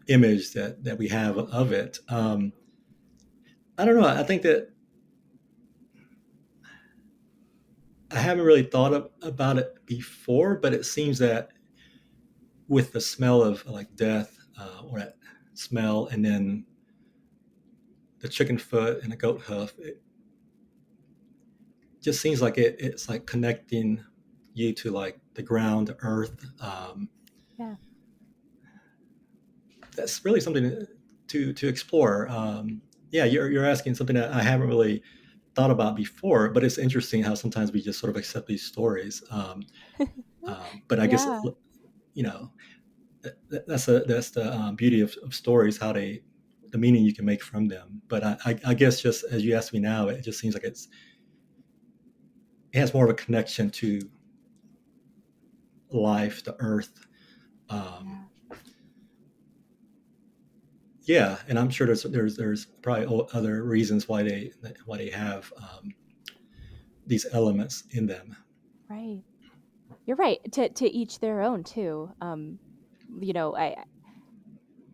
Speaker 5: image that we have of it. I don't know. I think that I haven't really thought about it before, but it seems that with the smell of like death, or that smell, and then the chicken foot and the goat hoof, it just seems like it's like connecting you to like the ground, the earth.
Speaker 4: Yeah.
Speaker 5: That's really something to explore. Yeah, you're asking something that I haven't really thought about before, but it's interesting how sometimes we just sort of accept these stories. But I guess
Speaker 4: Yeah,
Speaker 5: you know that's the beauty of stories, how they the meaning you can make from them. But I guess just as you asked me now, it just seems like it has more of a connection to life, the earth. Um,
Speaker 4: yeah,
Speaker 5: yeah, and I'm sure there's probably other reasons why they have these elements in them.
Speaker 4: right. You're right. To each their own too. I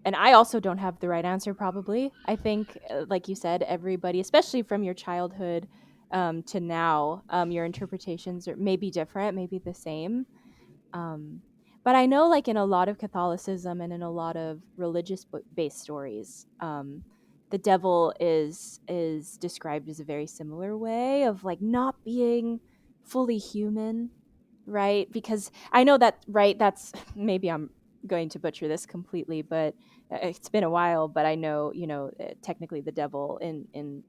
Speaker 4: and I also don't have the right answer. Probably, I think, like you said, everybody, especially from your childhood to now, your interpretations are maybe different, maybe the same. Um, but I know, like in a lot of Catholicism and in a lot of religious based stories, the devil is described as a very similar way of like not being fully human, right? Because I know that, right? That's maybe I'm going to butcher this completely, but it's been a while. But I know, technically the devil in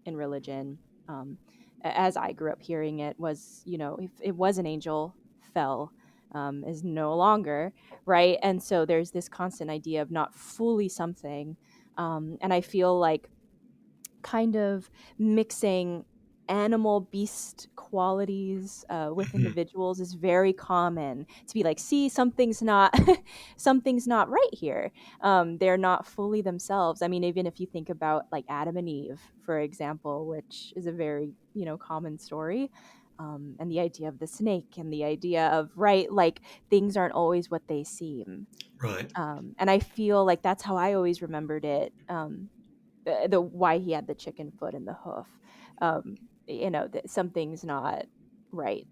Speaker 4: religion, um, as I grew up hearing it, was, if it was an angel, fell, is no longer, right? And so there's this constant idea of not fully something. And I feel like kind of mixing animal beast qualities with
Speaker 5: Mhm.
Speaker 4: individuals is very common to be like, see, something's not something's not right here. They're not fully themselves. I mean, even if you think about like Adam and Eve, for example, which is a very common story, and the idea of the snake and the idea of, right, like things aren't always what they seem.
Speaker 5: Right.
Speaker 4: And I feel like that's how I always remembered it. The why he had the chicken foot and the hoof. Um, that something's not right.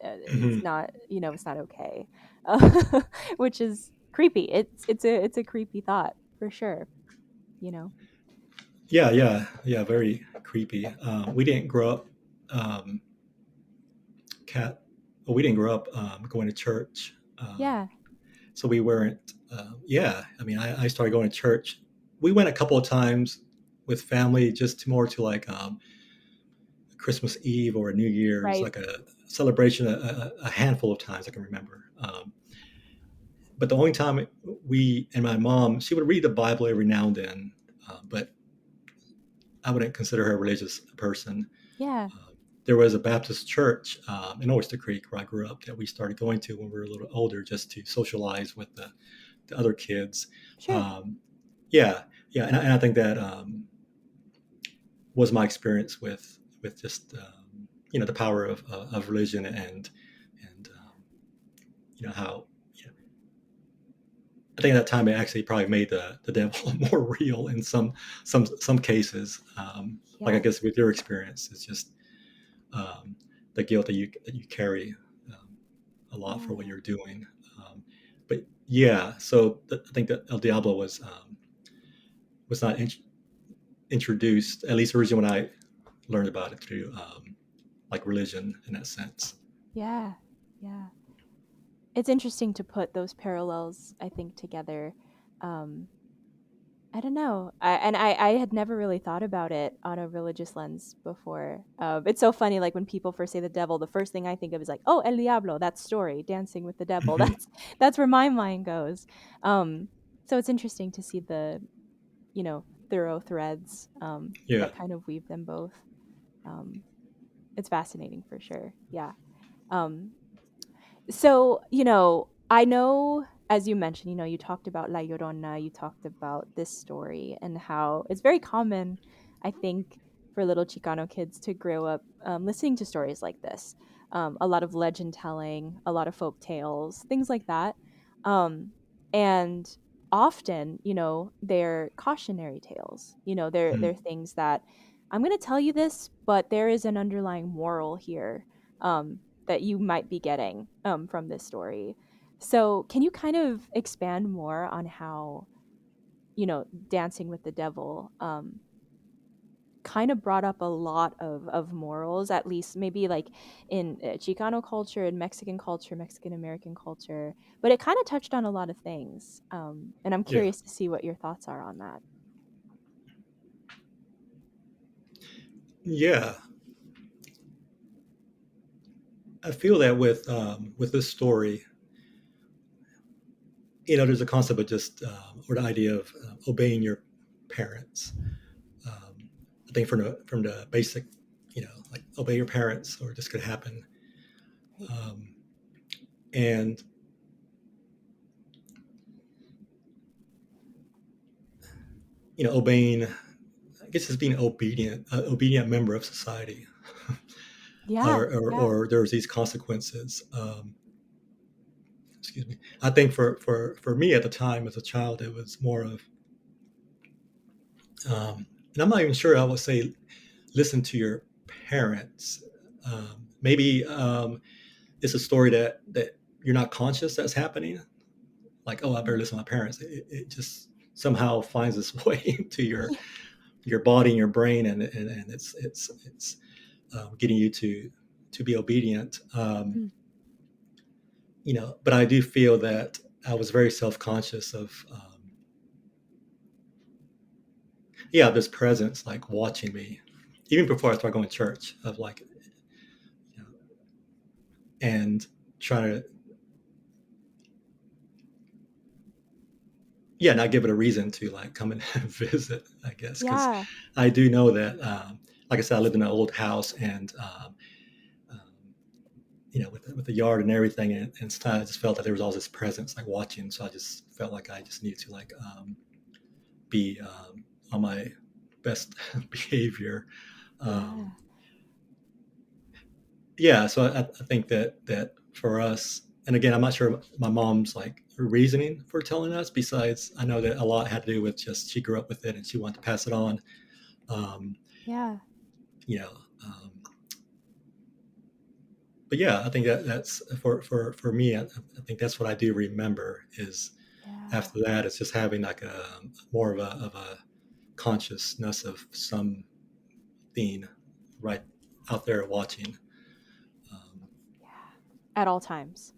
Speaker 4: It's
Speaker 5: Mhm.
Speaker 4: not, it's not okay, uh, which is creepy. It's a creepy thought for sure. You know.
Speaker 5: Yeah, yeah, yeah. Very creepy. We didn't grow up um, cat. Well, we didn't grow up going to church,
Speaker 4: Yeah.
Speaker 5: so we weren't. Yeah, I mean, I started going to church. We went a couple of times with family, just to like Christmas Eve or New Year's,
Speaker 4: Right.
Speaker 5: like a celebration. A handful of times I can remember. But the only time we and my mom, she would read the Bible every now and then, but I wouldn't consider her a religious person.
Speaker 4: Yeah.
Speaker 5: There was a Baptist church in Oyster Creek where I grew up that we started going to when we were a little older, just to socialize with the other kids.
Speaker 4: Sure.
Speaker 5: Um, yeah, yeah, and I think that was my experience with just the power of religion and how I think at that time it actually probably made the devil more real in some cases. Like I
Speaker 4: Yeah.
Speaker 5: guess with your experience, it's just um, the guilt that you carry a lot for what
Speaker 4: Yeah.
Speaker 5: you're doing. Um, but yeah, so I think that El Diablo was not introduced, at least originally when I learned about it through like religion in that sense.
Speaker 4: Yeah. Yeah. It's interesting to put those parallels, I think, together. Um, I don't know. I had never really thought about it on a religious lens before. It's so funny, like when people first say the devil, the first thing I think of is like, oh, El Diablo, that story, Dancing with the Devil.
Speaker 5: Mhm.
Speaker 4: That's where my mind goes. So it's interesting to see the, thorough threads
Speaker 5: Yeah.
Speaker 4: that kind of weave them both. Um, it's fascinating for sure. Yeah. Um, so, I know, as you mentioned, you talked about La Llorona, you talked about this story and how it's very common, I think, for little Chicano kids to grow up listening to stories like this. A lot of legend telling, a lot of folk tales, things like that. Um, and often, they're cautionary tales. They're
Speaker 5: Mhm.
Speaker 4: things that I'm going to tell you this, but there is an underlying moral here. That you might be getting from this story. So, can you kind of expand more on how, Dancing with the Devil kind of brought up a lot of morals, at least maybe like in Chicano culture and Mexican culture, Mexican American culture, but it kind of touched on a lot of things. And I'm
Speaker 5: Yeah.
Speaker 4: curious to see what your thoughts are on that.
Speaker 5: Yeah. I feel that with this story, there's a concept of just or the idea of obeying your parents. I think from the basic, like obey your parents or this could happen.
Speaker 4: Right.
Speaker 5: Um, and obeying, I guess, is being obedient, obedient member of society,
Speaker 4: Yeah, yeah,
Speaker 5: or there's these consequences. Excuse me. I think for me at the time as a child, it was more of, and I'm not even sure I would say listen to your parents. Maybe it's a story that you're not conscious that's happening. Like, oh, I better listen to my parents. It just somehow finds its way into your body and your brain, and it's getting you to be obedient.
Speaker 4: Mm.
Speaker 5: But I do feel that I was very self conscious of, this presence, like watching me, even before I started going to church, of like, and trying to, not give it a reason to like come and visit, I guess, because
Speaker 4: yeah,
Speaker 5: I do know that, like I said, I lived in an old house, and um, with the yard and everything, and I just felt that there was all this presence, like watching. So I just felt like I just needed to like be on my best behavior. Um,
Speaker 4: yeah,
Speaker 5: yeah, so I think that for us, and again, I'm not sure my mom's like reasoning for telling us. Besides, I know that a lot had to do with just she grew up with it and she wanted to pass it on. Um,
Speaker 4: yeah,
Speaker 5: you know, um, but yeah, I think that's for me. I think that's what I do remember is
Speaker 4: yeah.
Speaker 5: after that, it's just having like a more of a consciousness of something right out there watching. Um,
Speaker 4: At all times.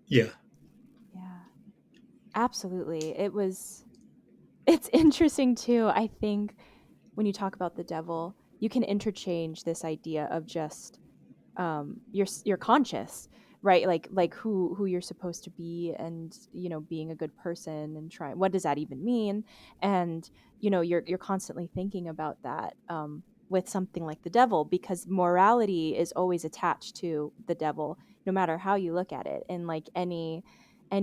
Speaker 5: yeah.
Speaker 4: Yeah, absolutely. It's interesting too. I think when you talk about the devil, you can interchange this idea of just you're conscious, right? Like who you're supposed to be, and being a good person, and try what does that even mean, and you're constantly thinking about that with something like the devil, because morality is always attached to the devil, no matter how you look at it. And like any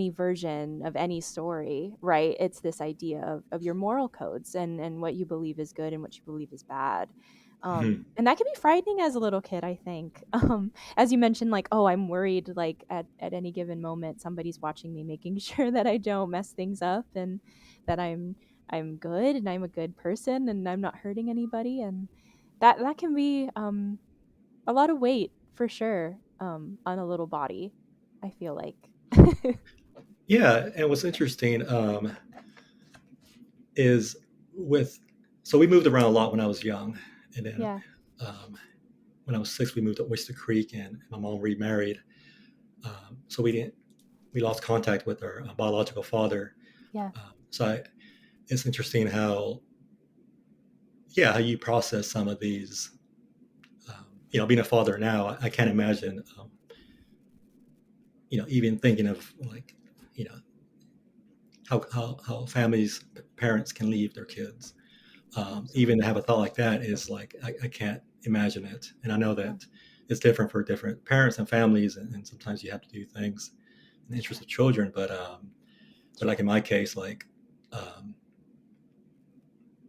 Speaker 4: version of any story, right, it's this idea of your moral codes, and what you believe is good and what you believe is bad.
Speaker 5: Mhm.
Speaker 4: And that can be frightening as a little kid, I think. As you mentioned, like, oh, I'm worried, like at any given moment, somebody's watching me, making sure that I don't mess things up, and that I'm good, and I'm a good person, and I'm not hurting anybody, and that can be a lot of weight for sure on a little body, I feel like.
Speaker 5: Yeah, and what's interesting is with so we moved around a lot when I was young, and then
Speaker 4: Yeah,
Speaker 5: um, when I was 6, we moved to Oyster Creek, and my mom remarried. So we lost contact with our biological father.
Speaker 4: yeah,
Speaker 5: It's interesting how how you process some of these. Being a father now, I can't imagine. Even thinking of like, you know, how families, parents can leave their kids. Even to
Speaker 4: absolutely.
Speaker 5: have a thought like that is like I can't imagine it, and I know
Speaker 4: Yeah,
Speaker 5: that it's different for different parents and families, and sometimes you have to do things in the interest
Speaker 4: sure,
Speaker 5: of children. But like
Speaker 4: sure.
Speaker 5: in my case, like um,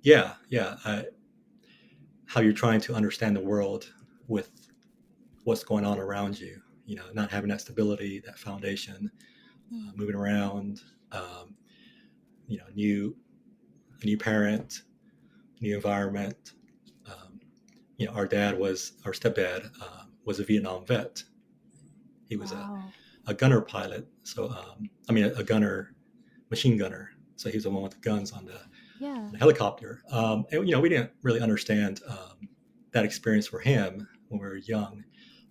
Speaker 5: yeah, how you're trying to understand the world with what's going on around you. Not having that stability, that foundation,
Speaker 4: Mm.
Speaker 5: moving around. Um, new a new parent, new environment. Um, our stepdad was a Vietnam vet. He was
Speaker 4: Wow.
Speaker 5: a gunner pilot. So, I mean, a gunner, machine gunner. So he was the one with the guns
Speaker 4: Yeah.
Speaker 5: in a helicopter. And we didn't really understand that experience for him when we were young,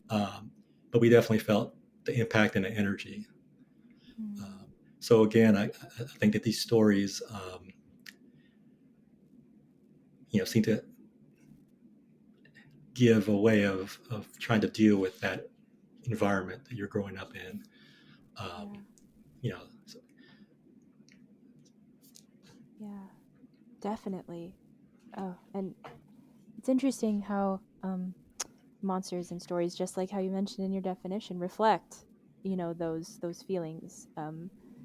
Speaker 5: but we definitely felt the impact and the energy.
Speaker 4: Mm.
Speaker 5: So again, I think that these stories, seem to give a way of trying to deal with that environment that you're growing up in.
Speaker 4: Yeah.
Speaker 5: You know, so,
Speaker 4: Yeah. Definitely. Oh, and it's interesting how monsters and stories, just like how you mentioned in your definition, reflect, those feelings.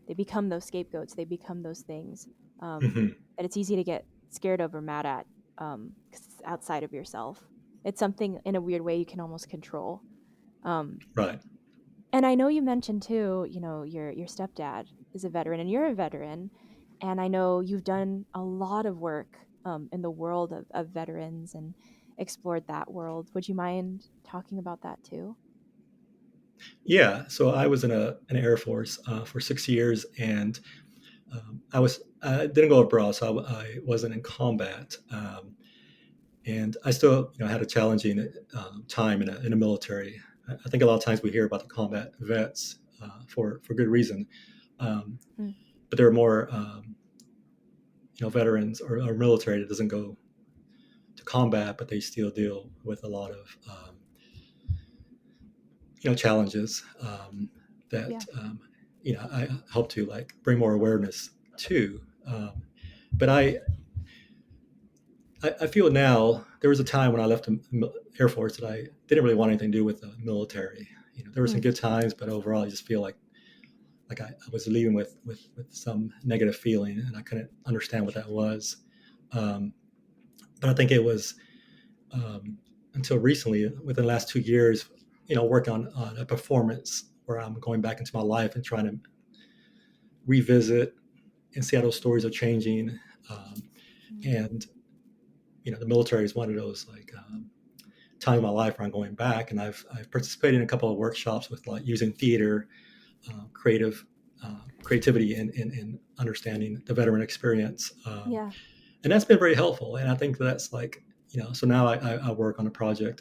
Speaker 4: They become those scapegoats. They become those things
Speaker 5: mhm,
Speaker 4: that it's easy to get scared of or mad at, 'cause it's outside of yourself. It's something in a weird way you can almost control. Um,
Speaker 5: right.
Speaker 4: and I know you mentioned too, your stepdad is a veteran and you're a veteran, and I know you've done a lot of work in the world of veterans and explored that world. Would you mind talking about that too?
Speaker 5: Yeah. So I was in an Air Force for 6 years, and I didn't go abroad, so I wasn't in combat. And I still, had a challenging time in the military. I think a lot of times we hear about the combat vets for good reason, um,
Speaker 4: Hmm.
Speaker 5: but there are more, veterans or military that doesn't go to combat, but they still deal with a lot of, challenges
Speaker 4: Yeah.
Speaker 5: that, I hope to like bring more awareness to. But I feel now there was a time when I left the Air Force that I didn't really want anything to do with the military. There were
Speaker 4: Hmm.
Speaker 5: some good times, but overall, I just feel like I was leaving with some negative feeling, and I couldn't understand what that was. Um, but I think it was until recently, within the last 2 years, working on a performance where I'm going back into my life and trying to revisit and see how those stories are changing. Um,
Speaker 4: Hmm.
Speaker 5: and the military is one of those like time in my life where I'm going back, and I've participated in a couple of workshops with like using theater, creativity in understanding the veteran experience,
Speaker 4: Yeah.
Speaker 5: and that's been very helpful. And I think that's like so now I work on a project,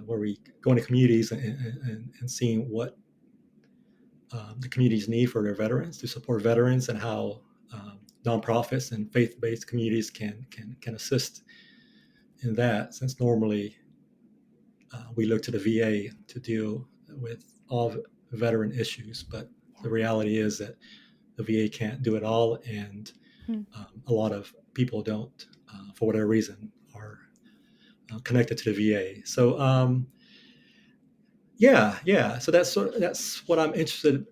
Speaker 5: where we go into communities and seeing what the communities need for their veterans to support veterans, and how nonprofits and faith-based communities can assist in that, since normally we look to the VA to deal with all veteran issues, but the
Speaker 4: Yeah.
Speaker 5: reality is that the VA can't do it all, and
Speaker 4: Hmm.
Speaker 5: a lot of people don't, for whatever reason, are connected to the VA. So yeah. So that's what I'm interested in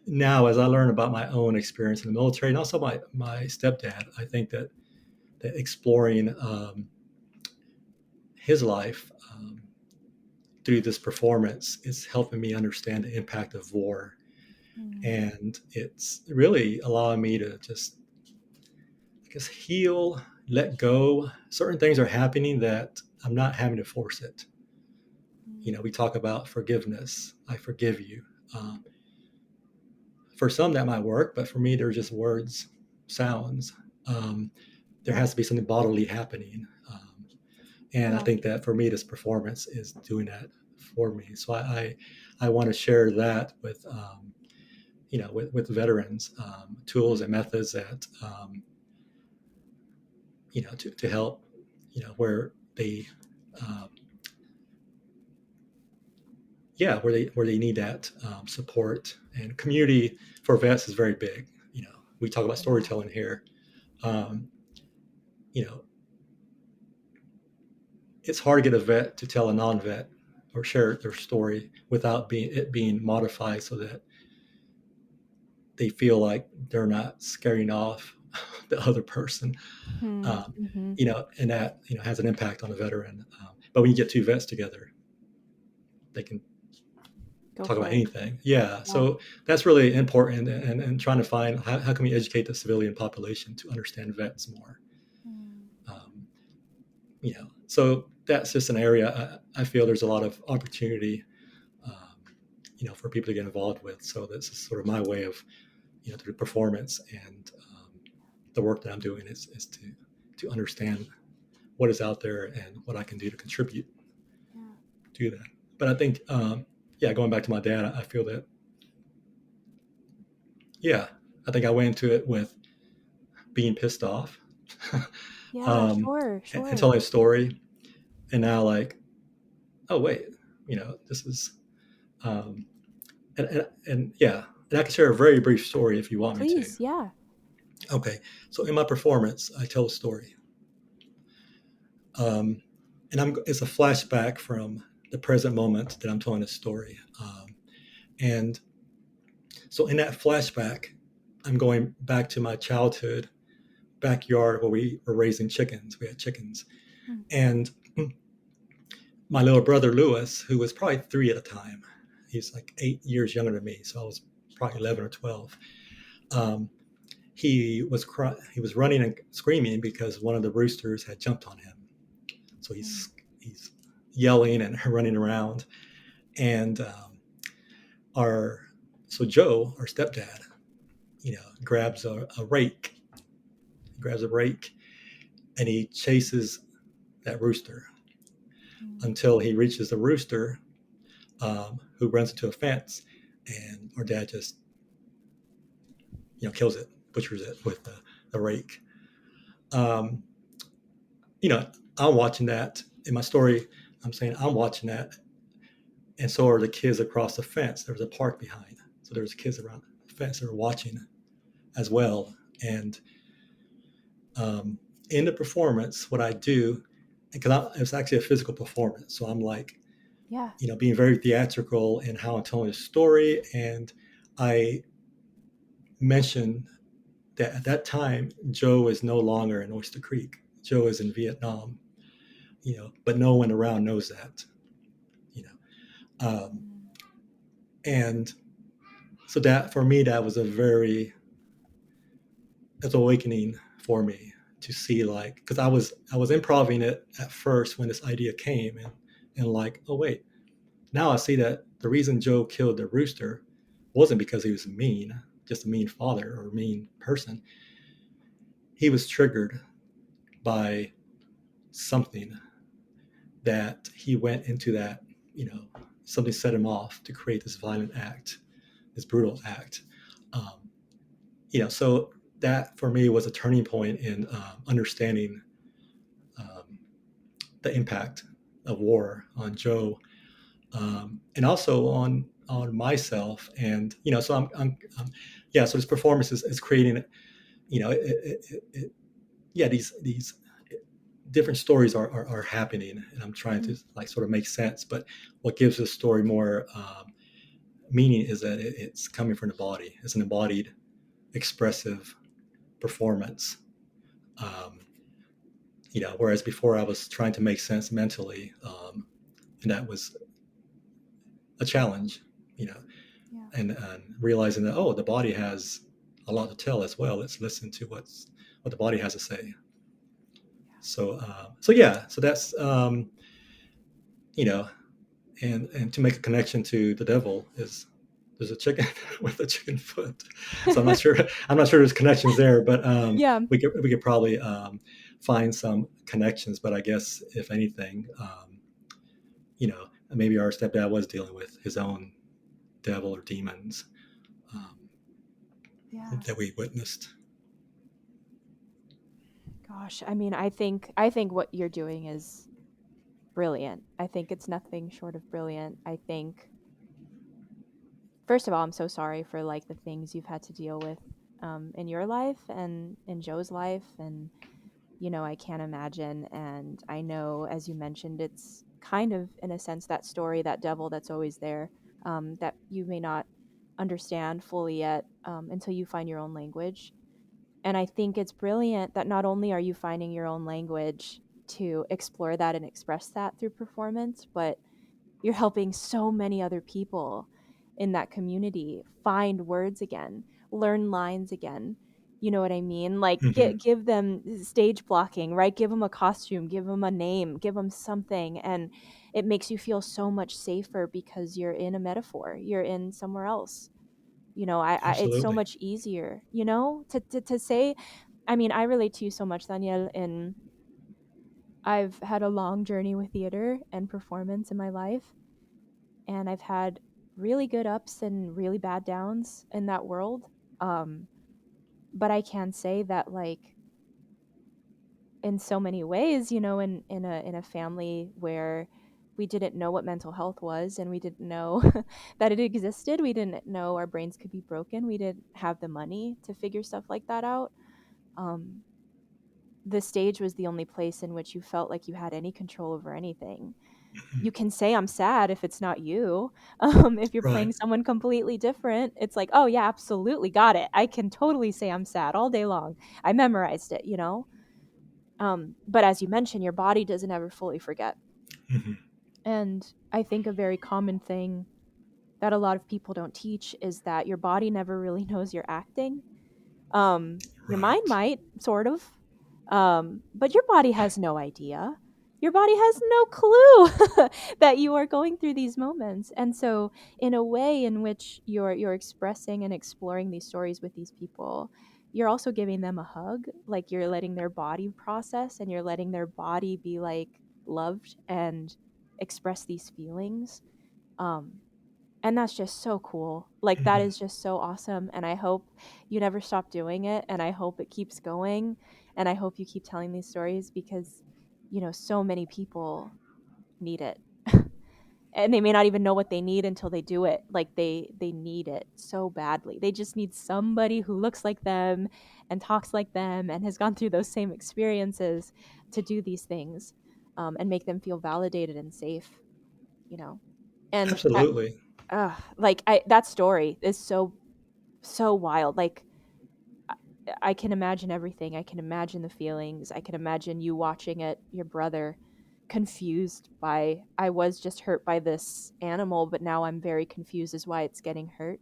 Speaker 5: now as I learn about my own experience in the military, and also my stepdad. I think that exploring his life through this performance is helping me understand the impact of war,
Speaker 4: Hmm.
Speaker 5: and it's really allowing me to just, I guess, heal, let go. Certain things are happening that I'm not having to force it. We
Speaker 4: Hmm.
Speaker 5: talk about forgiveness. I forgive you. Um, for some that might work, but for me, they're just words, sounds. Um, there
Speaker 4: Yeah.
Speaker 5: has to be something bodily happening, and I
Speaker 4: Yeah.
Speaker 5: think that for me, this performance is doing that for me. So I want to share that with with veterans, tools
Speaker 4: Hmm.
Speaker 5: and methods that to help, where they um, where they need that support. And community for vets is very big. We talk about
Speaker 4: Yeah.
Speaker 5: storytelling here. um, you know it's hard to get a vet to tell a non-vet or share their story without being modified so that they feel like they're not scaring off the other person.
Speaker 4: Hmm.
Speaker 5: um,
Speaker 4: Hmm.
Speaker 5: and that has an impact on the veteran. But when you get two vets together, they can
Speaker 4: Go
Speaker 5: talk
Speaker 4: for
Speaker 5: about
Speaker 4: it.
Speaker 5: anything. Yeah,
Speaker 4: Yeah.
Speaker 5: so that's really important, and trying to find how can we educate the civilian population to understand vets more.
Speaker 4: Hmm.
Speaker 5: um, so that's just an area I feel there's a lot of opportunity, um, for people to get involved with. So this is sort of my way of through performance and the work that I'm doing is to understand what is out there and what I can do to contribute
Speaker 4: Yeah.
Speaker 5: to that. But I think, yeah, going back to my dad, I feel that, yeah, I think I went into it with being pissed off,
Speaker 4: Yeah,
Speaker 5: um,
Speaker 4: sure,
Speaker 5: and
Speaker 4: sure.
Speaker 5: telling a story, and now like, oh wait, this is, um, and yeah, and I can share a very brief story if you want me to.
Speaker 4: Please, yeah.
Speaker 5: Okay, so in my performance, I tell a story, um, and it's a flashback from the present moment that I'm telling a story, and so in that flashback, I'm going back to my childhood backyard where we were raising chickens. We had chickens,
Speaker 4: Hmm.
Speaker 5: and my little brother Lewis, who was probably 3 at the time, he's like 8 years younger than me, so I was probably 11 or 12. Um, he was running and screaming because one of the roosters had jumped on him. So he's yelling and running around, and our so Joe, our stepdad, grabs a rake. He grabs a rake and he chases that rooster until he reaches the rooster, who runs into a fence, and our dad just kills it, butchers it with the rake. Um, you know, I'm watching that in my story. I'm saying I'm watching that, and so are the kids across the fence. There was a park behind, so there was kids around the fence that were watching as well. And in the performance, what I do, because it's actually a physical performance, so I'm like,
Speaker 4: Yeah.
Speaker 5: being very theatrical in how I'm telling the story, and I mention that at that time, Joe is no longer in Oyster Creek. Joe is in Vietnam, but no one around knows that, you know. And so that, for me, that was that's awakening for me to see, like, because I was improvising it at first when this idea came, and like, oh wait, now I see that the reason Joe killed the rooster wasn't because he was mean, just a mean father or a mean person. He was triggered by something that he went into that, something set him off to create this violent act, this brutal act. Um, so that for me was a turning point in understanding um, the impact of war on Joe, and also on myself. And so yeah. So this performance is creating, yeah, these different stories are happening, and I'm trying to like sort of make sense. But what gives this story more meaning is that it's coming from the body. It's an embodied, expressive performance. Um, whereas before I was trying to make sense mentally, and that was a challenge. You know,
Speaker 4: Yeah.
Speaker 5: and realizing that, the body has a lot to tell as well. Let's listen to what the body has to say. So yeah, so that's you know, and to make a connection to the devil is there's a chicken with a chicken foot. So I'm not sure there's connections there, but
Speaker 4: Yeah.
Speaker 5: we could probably find some connections. But I guess if anything, maybe our stepdad was dealing with his own devil or demons
Speaker 4: Yeah.
Speaker 5: that we witnessed.
Speaker 4: Gosh, I mean, I think what you're doing is brilliant. I think it's nothing short of brilliant. I think first of all, I'm so sorry for like the things you've had to deal with in your life and in Joe's life, and I can't imagine. And I know, as you mentioned, it's kind of in a sense that story, that devil that's always there, that you may not understand fully yet until you find your own language. And I think it's brilliant that not only are you finding your own language to explore that and express that through performance, but you're helping so many other people in that community find words again, learn lines again. You know what I mean? Like
Speaker 5: Hmm.
Speaker 4: give them stage blocking, right? Give them a costume, give them a name, give them something, and it makes you feel so much safer because you're in a metaphor. You're in somewhere else. It's so
Speaker 5: Absolutely.
Speaker 4: much easier, to say I mean, I relate to you so much, Daniel, in I've had a long journey with theater and performance in my life, and I've had really good ups and really bad downs in that world. Um, but I can say that, like, in so many ways, in a family where we didn't know what mental health was, and we didn't know that it existed. We didn't know our brains could be broken. We didn't have the money to figure stuff like that out. Um, the stage was the only place in which you felt like you had any control over anything. You can say I'm sad if it's not you. If you're
Speaker 5: Right.
Speaker 4: playing someone completely different, it's like, oh yeah, absolutely, got it. I can totally say I'm sad all day long. I memorized it. But as you mentioned, your body doesn't ever fully forget.
Speaker 5: Hmm.
Speaker 4: And I think a very common thing that a lot of people don't teach is that your body never really knows you're acting. Your mind
Speaker 5: Right.
Speaker 4: might, sort of, but your body has no idea. Your body has no clue that you are going through these moments. And so, in a way in which you're expressing and exploring these stories with these people, you're also giving them a hug. Like, you're letting their body process, and you're letting their body be like loved and express these feelings. Um, and that's just so cool. Like, that
Speaker 5: Hmm.
Speaker 4: is just so awesome. And I hope you never stop doing it. And I hope it keeps going. And I hope you keep telling these stories because, so many people need it. And they may not even know what they need until they do it. Like, they need it so badly. They just need somebody who looks like them and talks like them and has gone through those same experiences to do these things, and make them feel validated and safe, you know. And
Speaker 5: Absolutely.
Speaker 4: like, that story is so wild. Like, I can imagine everything. I can imagine the feelings. I can imagine you watching it, your brother confused by, I was just hurt by this animal, but now I'm very confused as why it's getting hurt.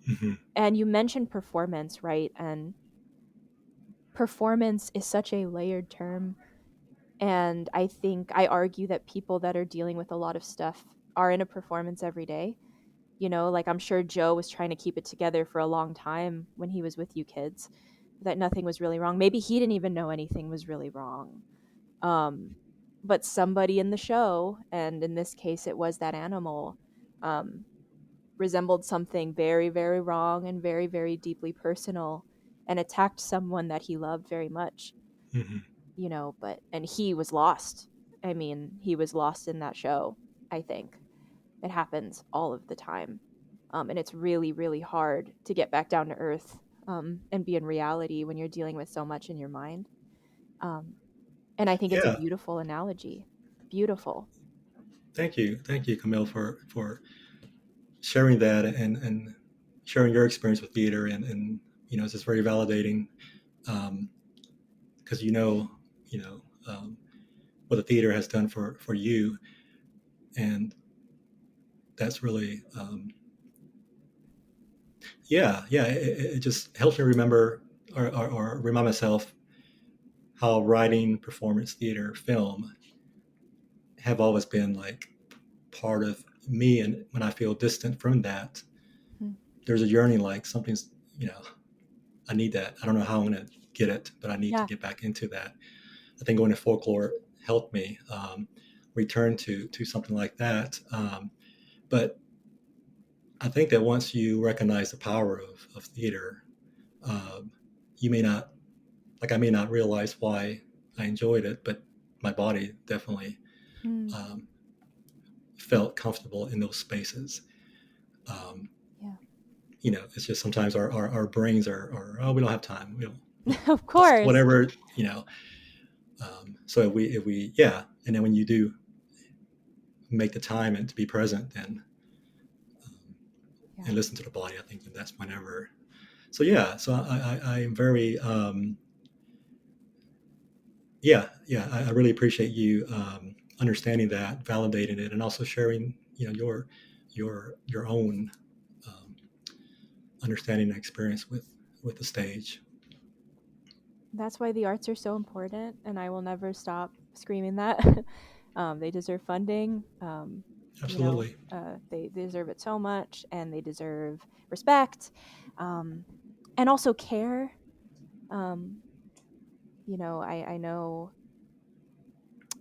Speaker 5: Hmm.
Speaker 4: And you mentioned performance, right? And performance is such a layered term. And I think I argue that people that are dealing with a lot of stuff are in a performance every day. Like, I'm sure Joe was trying to keep it together for a long time when he was with you kids, that nothing was really wrong. Maybe he didn't even know anything was really wrong. Um, but somebody in the show, and in this case, it was that animal, um, resembled something very, very wrong and very, very deeply personal, and attacked someone that he loved very much.
Speaker 5: Hmm.
Speaker 4: And he was lost. I mean, he was lost in that show, I think. It happens all of the time. And it's really, really hard to get back down to earth, and be in reality when you're dealing with so much in your mind. Um, and I think it's a
Speaker 5: Yeah.
Speaker 4: beautiful analogy. Beautiful.
Speaker 5: Thank you, Camille, for sharing that and sharing your experience with theater, and it's just very validating, because you know what the theater has done for you, and that's really yeah. It just helps me remember, or remind myself how writing, performance, theater, film have always been like part of me, and when I feel distant from that,
Speaker 4: Hmm.
Speaker 5: there's a yearning, like something's, I need that. I don't know how I'm going to get it, but I need to
Speaker 4: Yeah.
Speaker 5: get back into that. I think going to folklore helped me return to something like that. But I think that once you recognize the power of theater, um, you may not, like I may not realize why I enjoyed it, but my body definitely
Speaker 4: Mm,
Speaker 5: um, felt comfortable in those spaces. Um,
Speaker 4: yeah.
Speaker 5: it's just sometimes our brains are, oh, we don't have time. We don't,
Speaker 4: Of
Speaker 5: just
Speaker 4: course.
Speaker 5: whatever, so if we, yeah. And then when you do make the time and to be present, um,
Speaker 4: Yeah.
Speaker 5: and listen to the body, I think that that's whenever. So yeah, so I am very, yeah. I really appreciate you understanding that, validating it, and also sharing, your own um, understanding and experience with the stage.
Speaker 4: That's why the arts are so important, and I will never stop screaming that. They deserve funding.
Speaker 5: Absolutely.
Speaker 4: They deserve it so much, and they deserve respect, um, and also care. Um, you know,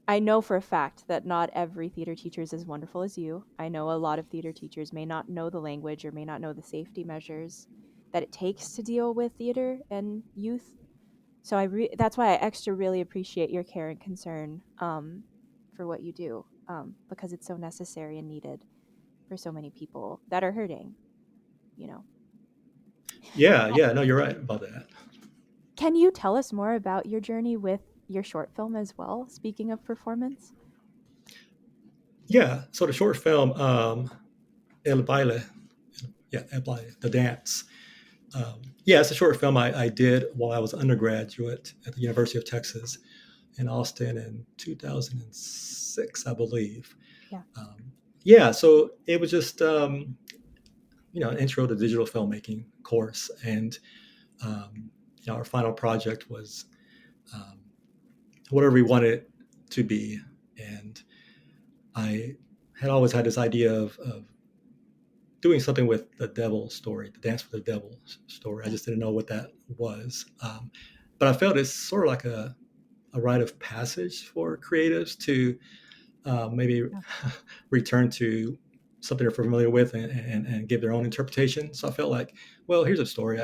Speaker 4: I know for a fact that not every theater teacher is as wonderful as you. I know a lot of theater teachers may not know the language or may not know the safety measures that it takes to deal with theater and youth. So that's why I extra really appreciate your care and concern for what you do, because it's so necessary and needed for so many people that are hurting, you know.
Speaker 5: Yeah, no, you're right about that.
Speaker 4: Can you tell us more about your journey with your short film as well, speaking of performance?
Speaker 5: Yeah, so the short film, El Baile, yeah, El Baile, the dance. Yeah, it's a short film I did while I was undergraduate at the University of Texas in Austin in 2006, I believe.
Speaker 4: Yeah.
Speaker 5: Yeah, so it was just an intro to digital filmmaking course, and our final project was um, whatever we wanted it to be, and I had always had this idea of doing something with the devil story, the dance with the devil story. I just didn't know what that was, but I felt it's sort of like a rite of passage for creatives to maybe
Speaker 4: Yeah.
Speaker 5: return to something they're familiar with and give their own interpretation. So I felt like, well, here's a story.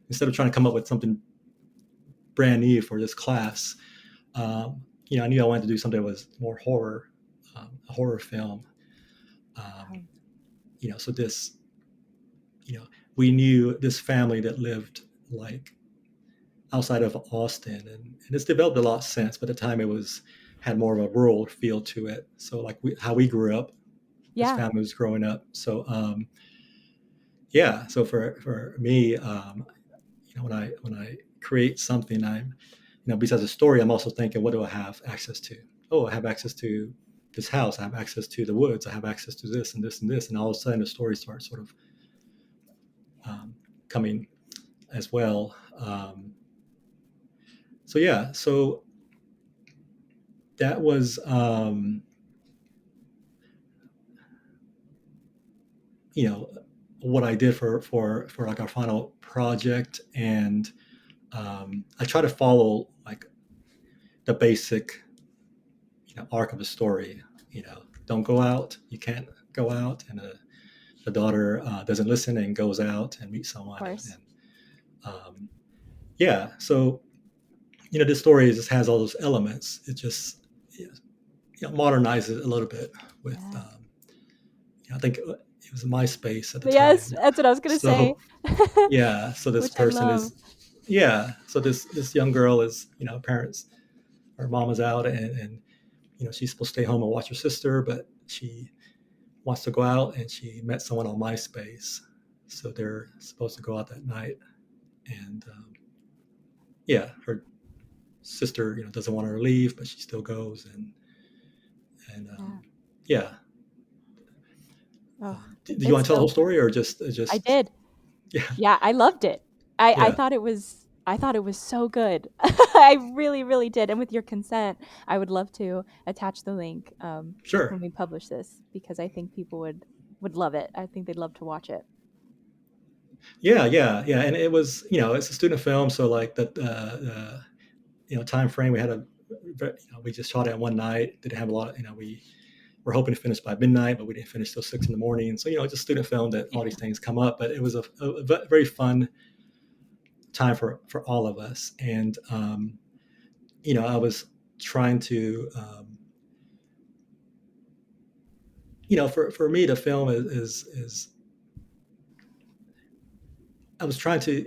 Speaker 5: Instead of trying to come up with something brand new for this class, I knew I wanted to do something that was more horror, a horror film. Um, so this, you know, we knew this family that lived like outside of Austin, and it's developed a lot since. But at the time, it was had more of a rural feel to it. So like how we grew up, this
Speaker 4: Yeah.
Speaker 5: family was growing up. So yeah, so for me, when I create something, I'm besides a story, I'm also thinking, what do I have access to? Oh, I have access to this house. I have access to the woods. I have access to this and this and this, and all of a sudden the story starts sort of coming as well. So yeah, so that was what I did for like our final project, and I try to follow like the basic arc of the story. Don't go out. You can't go out, and the daughter doesn't listen and goes out and meets
Speaker 4: Of
Speaker 5: someone,
Speaker 4: course.
Speaker 5: yeah. So this story just has all those elements. It just modernizes it a little bit with
Speaker 4: Yeah.
Speaker 5: I think it was MySpace at the
Speaker 4: Yes,
Speaker 5: time.
Speaker 4: that's what I was gonna say.
Speaker 5: So yeah, so this
Speaker 4: Which I
Speaker 5: person
Speaker 4: love.
Speaker 5: is yeah. So this young girl is parents, her mom is out, and she's supposed to stay home and watch her sister, but she wants to go out, and she met someone on MySpace. So they're supposed to go out that night, and yeah, her sister doesn't want her to leave, but she still goes, and
Speaker 4: Yeah.
Speaker 5: yeah.
Speaker 4: Oh,
Speaker 5: Do you
Speaker 4: it's
Speaker 5: want to tell the
Speaker 4: so
Speaker 5: whole story, or just
Speaker 4: I did.
Speaker 5: yeah,
Speaker 4: Yeah, I loved it. I
Speaker 5: yeah,
Speaker 4: thought it was so good. I really, really did. And with your consent, I would love to attach the link
Speaker 5: sure.
Speaker 4: when we publish this because I think people would love it. I think they'd love to watch it.
Speaker 5: Yeah, and it was it's a student film, so like that time frame we had we just shot it in one night. Didn't have a lot of we were hoping to finish by midnight, but we didn't finish till 6 in the morning. So it's a student film that all these things come up, but it was a very fun time for all of us. And I was trying to for me the film is I was trying to,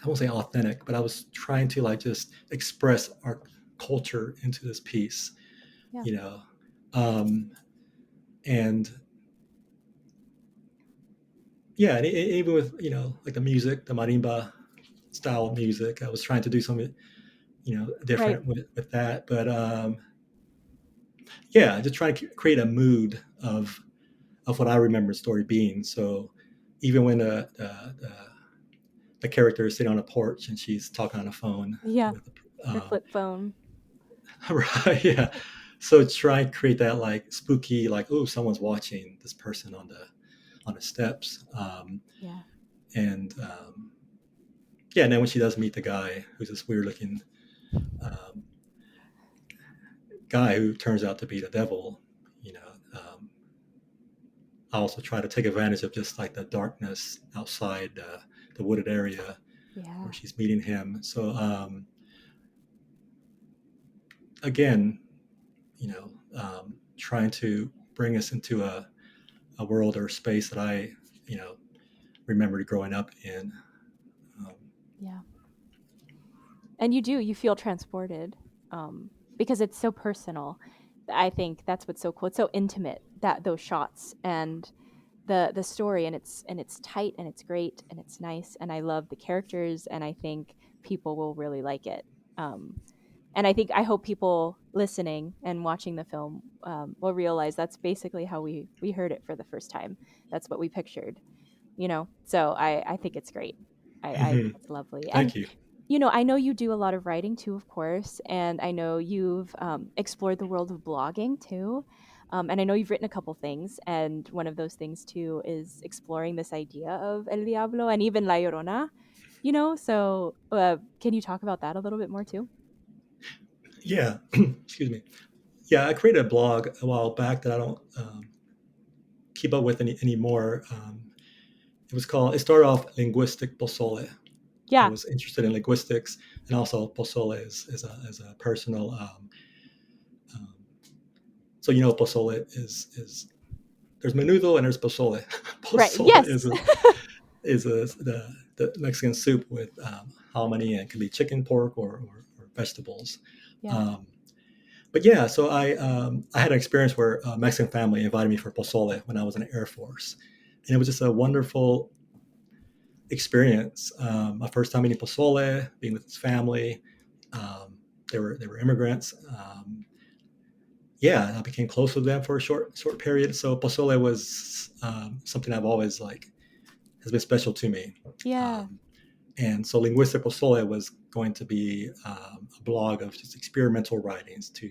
Speaker 5: I won't say authentic, but I was trying to like just express our culture into this piece,
Speaker 4: Yeah.
Speaker 5: you know, um, and yeah, and even with like the music, the marimba style music, I was trying to do something
Speaker 4: Right.
Speaker 5: different with that, but yeah, just trying to create a mood of what I remember the story being. So even when the character is sitting on a porch and she's talking on the phone
Speaker 4: Yeah.
Speaker 5: with
Speaker 4: Her flip phone.
Speaker 5: right, yeah. So try and create that like spooky, like, oh, someone's watching this person on the steps,
Speaker 4: Yeah.
Speaker 5: and yeah. And then when she does meet the guy, who's this weird looking um, guy who turns out to be the devil. You know, I also try to take advantage of just like the darkness outside the wooded area
Speaker 4: Yeah.
Speaker 5: where she's meeting him. So again, trying to bring us into a world or space that I, you know, remembered growing up in. Um,
Speaker 4: Yeah. And you feel transported, because it's so personal. I think that's what's so cool. It's so intimate, that those shots and the story, and it's tight, and it's great, and it's nice, and I love the characters, and I think people will really like it. Um, and I hope people listening and watching the film, will realize that's basically how we heard it for the first time. That's what we pictured, so I think it's great. I think
Speaker 5: mhm.
Speaker 4: it's lovely. And
Speaker 5: Thank you.
Speaker 4: I know you do a lot of writing too, of course, and I know you've, explored the world of blogging too. And I know you've written a couple things, and one of those things too is exploring this idea of El Diablo and even La Llorona. So can you talk about that a little bit more too?
Speaker 5: Yeah, excuse me. Yeah, I created a blog a while back that I don't keep up with anymore. It started off Linguistic Pozole. I
Speaker 4: Yeah,
Speaker 5: was interested in linguistics, and also pozole is a personal. Um, so pozole is there's menudo and there's pozole.
Speaker 4: right.
Speaker 5: Pozole
Speaker 4: Yes.
Speaker 5: the Mexican soup with hominy, and it can be chicken, pork, or vegetables.
Speaker 4: Yeah.
Speaker 5: Um, but yeah, so I had an experience where a Mexican family invited me for pozole when I was in the Air Force, and it was just a wonderful experience. My first time eating pozole, being with his family. Um, they were immigrants. Yeah, I became close with them for a short period. So pozole was something I've always has been special to me.
Speaker 4: Yeah.
Speaker 5: Um, and so linguistic pozole was going to be a blog of just experimental writings to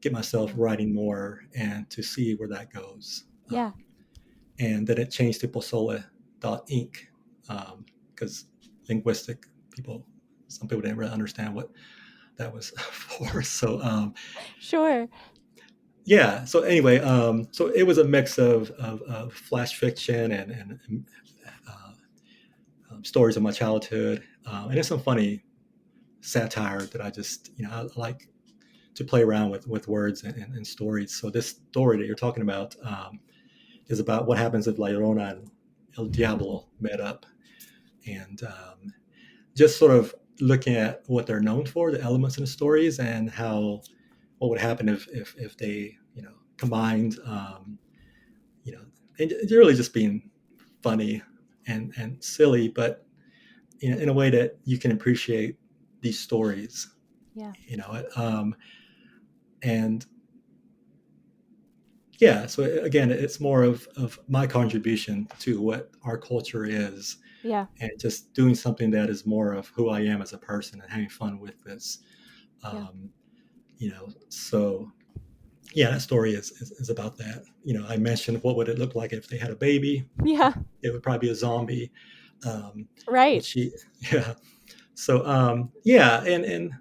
Speaker 5: get myself
Speaker 4: Cool.
Speaker 5: writing more and to see where that goes.
Speaker 4: Yeah.
Speaker 5: And then it changed to pozole.inc because linguistic people, some people didn't really understand what that was for. So
Speaker 4: Sure.
Speaker 5: yeah. So anyway, so it was a mix of flash fiction and stories of my childhood, and there's some funny satire that I just I like to play around with words and stories. So this story that you're talking about is about what happens if La Llorona and El Diablo met up, and just sort of looking at what they're known for, the elements in the stories, and how what would happen if they combined, you know, and it's really just being funny and silly, but in a way that you can appreciate these stories,
Speaker 4: Yeah.
Speaker 5: and yeah. So again, it's more of my contribution to what our culture is,
Speaker 4: Yeah.
Speaker 5: and just doing something that is more of who I am as a person and having fun with this.
Speaker 4: Yeah.
Speaker 5: Um, so yeah, that story is about that. I mentioned what would it look like if they had a baby.
Speaker 4: Yeah.
Speaker 5: It would probably be a zombie. Um,
Speaker 4: Right.
Speaker 5: but she, yeah. So yeah, and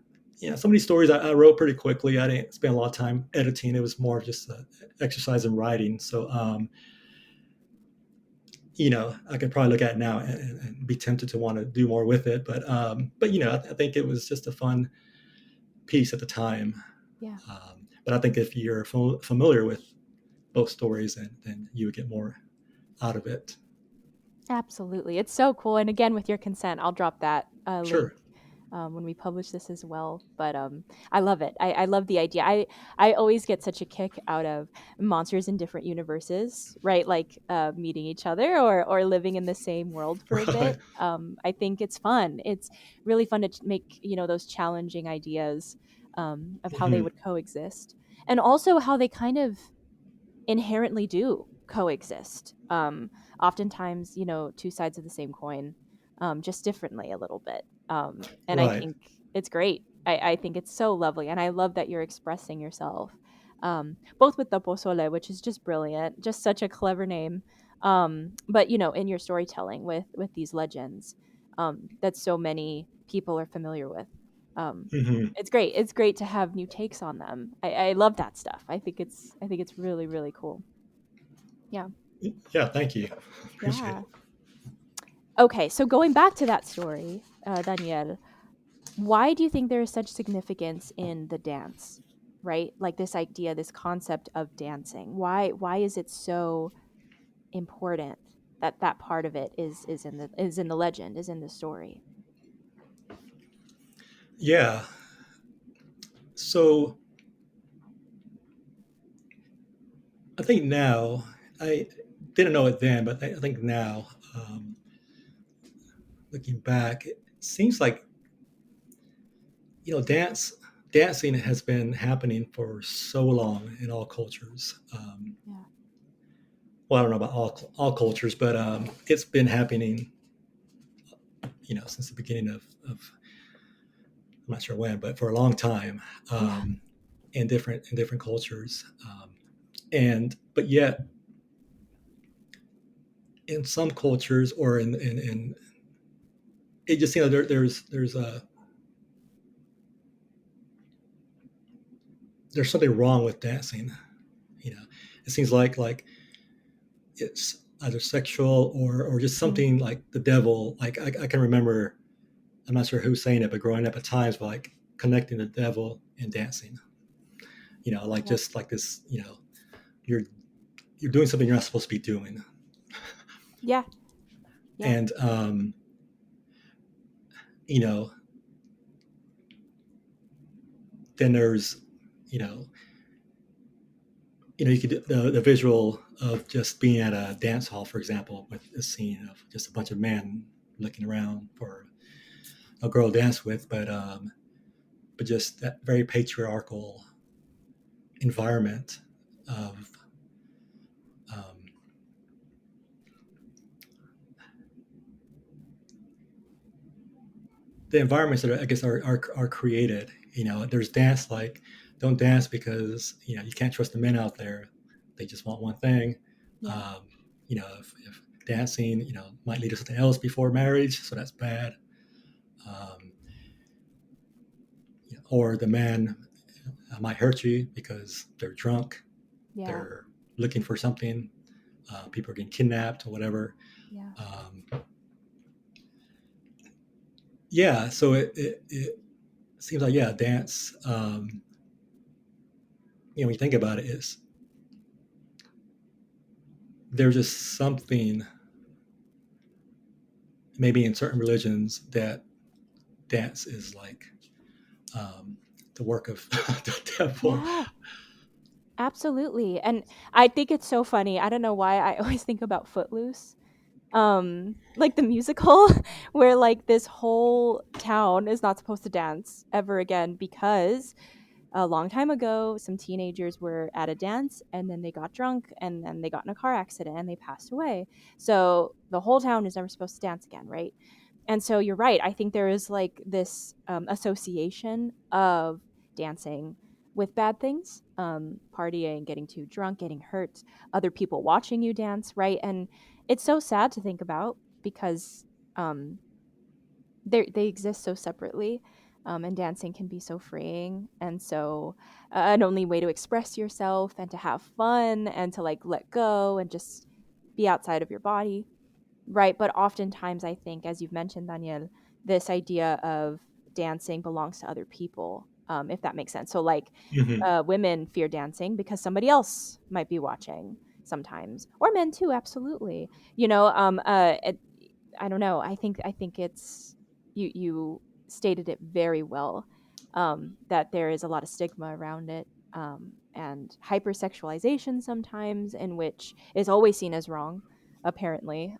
Speaker 5: some of these stories I wrote pretty quickly. I didn't spend a lot of time editing. It was more of just exercise in writing. So I could probably look at it now and be tempted to want to do more with it. But I think it was just a fun piece at the time.
Speaker 4: Yeah.
Speaker 5: But I think if you're familiar with both stories, then you would get more out of it.
Speaker 4: Absolutely. It's so cool. And again, with your consent, I'll drop that link,
Speaker 5: Sure.
Speaker 4: when we publish this as well. But I love it. I love the idea. I always get such a kick out of monsters in different universes, right? Like meeting each other, or living in the same world for a
Speaker 5: Right.
Speaker 4: bit. I think it's fun. It's really fun to make those challenging ideas, of how they
Speaker 5: Mhm.
Speaker 4: would coexist, and also how they kind of inherently do coexist. Oftentimes, two sides of the same coin, just differently a little bit. And I
Speaker 5: Right.
Speaker 4: think it's great. I think it's so lovely. And I love that you're expressing yourself, both with the pozole, which is just brilliant, just such a clever name. But, in your storytelling with these legends, that so many people are familiar with.
Speaker 5: Hmm.
Speaker 4: It's great. It's great to have new takes on them. I love that stuff. I think it's really really cool. Yeah.
Speaker 5: Yeah, thank you. Appreciate
Speaker 4: Yeah.
Speaker 5: it.
Speaker 4: Okay, so going back to that story, Daniel, why do you think there is such significance in the dance? Right? Like this idea, this concept of dancing. Why is it so important that that part of it is in the legend, is in the story?
Speaker 5: Yeah. So I think now, I didn't know it then, but I think now, um, looking back, it seems like, dancing has been happening for so long in all cultures.
Speaker 4: Yeah.
Speaker 5: Well, I don't know about all cultures, but it's been happening, since the beginning of I'm not sure when, but for a long time,
Speaker 4: Yeah.
Speaker 5: in different cultures, and but yet in some cultures, or in it just there's something wrong with dancing. You know, it seems like it's either sexual or just
Speaker 4: Mm,
Speaker 5: something like the devil. Like I can remember, I'm not sure who's saying it, but growing up at times, like connecting the devil and dancing. Like
Speaker 4: yeah.
Speaker 5: just like this. You're you're doing something you're not supposed to be doing,
Speaker 4: Yeah. Yeah.
Speaker 5: and you know, then there's, you know, you could the visual of just being at a dance hall, for example, with a scene of just a bunch of men looking around for a girl to dance with, but just that very patriarchal environment of um, the environments that I guess are created. There's dance, like don't dance because you can't trust the men out there. They just want one thing.
Speaker 4: Yeah.
Speaker 5: Um, if dancing might lead to something else before marriage, so that's bad. Um, or the man might hurt you because they're drunk,
Speaker 4: Yeah.
Speaker 5: they're looking for something. People are getting kidnapped or whatever.
Speaker 4: Yeah.
Speaker 5: Um, yeah, so it seems like, yeah, dance. When you think about it, is there's just something maybe in certain religions that dance is like the work of the devil.
Speaker 4: Yeah. Absolutely. And I think it's so funny. I don't know why I always think about Footloose. Like the musical where like this whole town is not supposed to dance ever again because a long time ago some teenagers were at a dance and then they got drunk and then they got in a car accident and they passed away. So the whole town is never supposed to dance again, right? And so you're right. I think there is like this association of dancing with bad things, partying, getting too drunk, getting hurt, other people watching you dance, right? And it's so sad to think about because um, they exist so separately, and dancing can be so freeing and so an only way to express yourself and to have fun and to like let go and just be outside of your body. Right, but oftentimes I think, as you've mentioned, Daniel, this idea of dancing belongs to other people, if that makes sense. So, like,
Speaker 5: Hmm.
Speaker 4: women fear dancing because somebody else might be watching sometimes, or men too, absolutely. You know, I don't know. I think it's you stated it very well. That there is a lot of stigma around it, and hypersexualization sometimes, in which is always seen as wrong, apparently,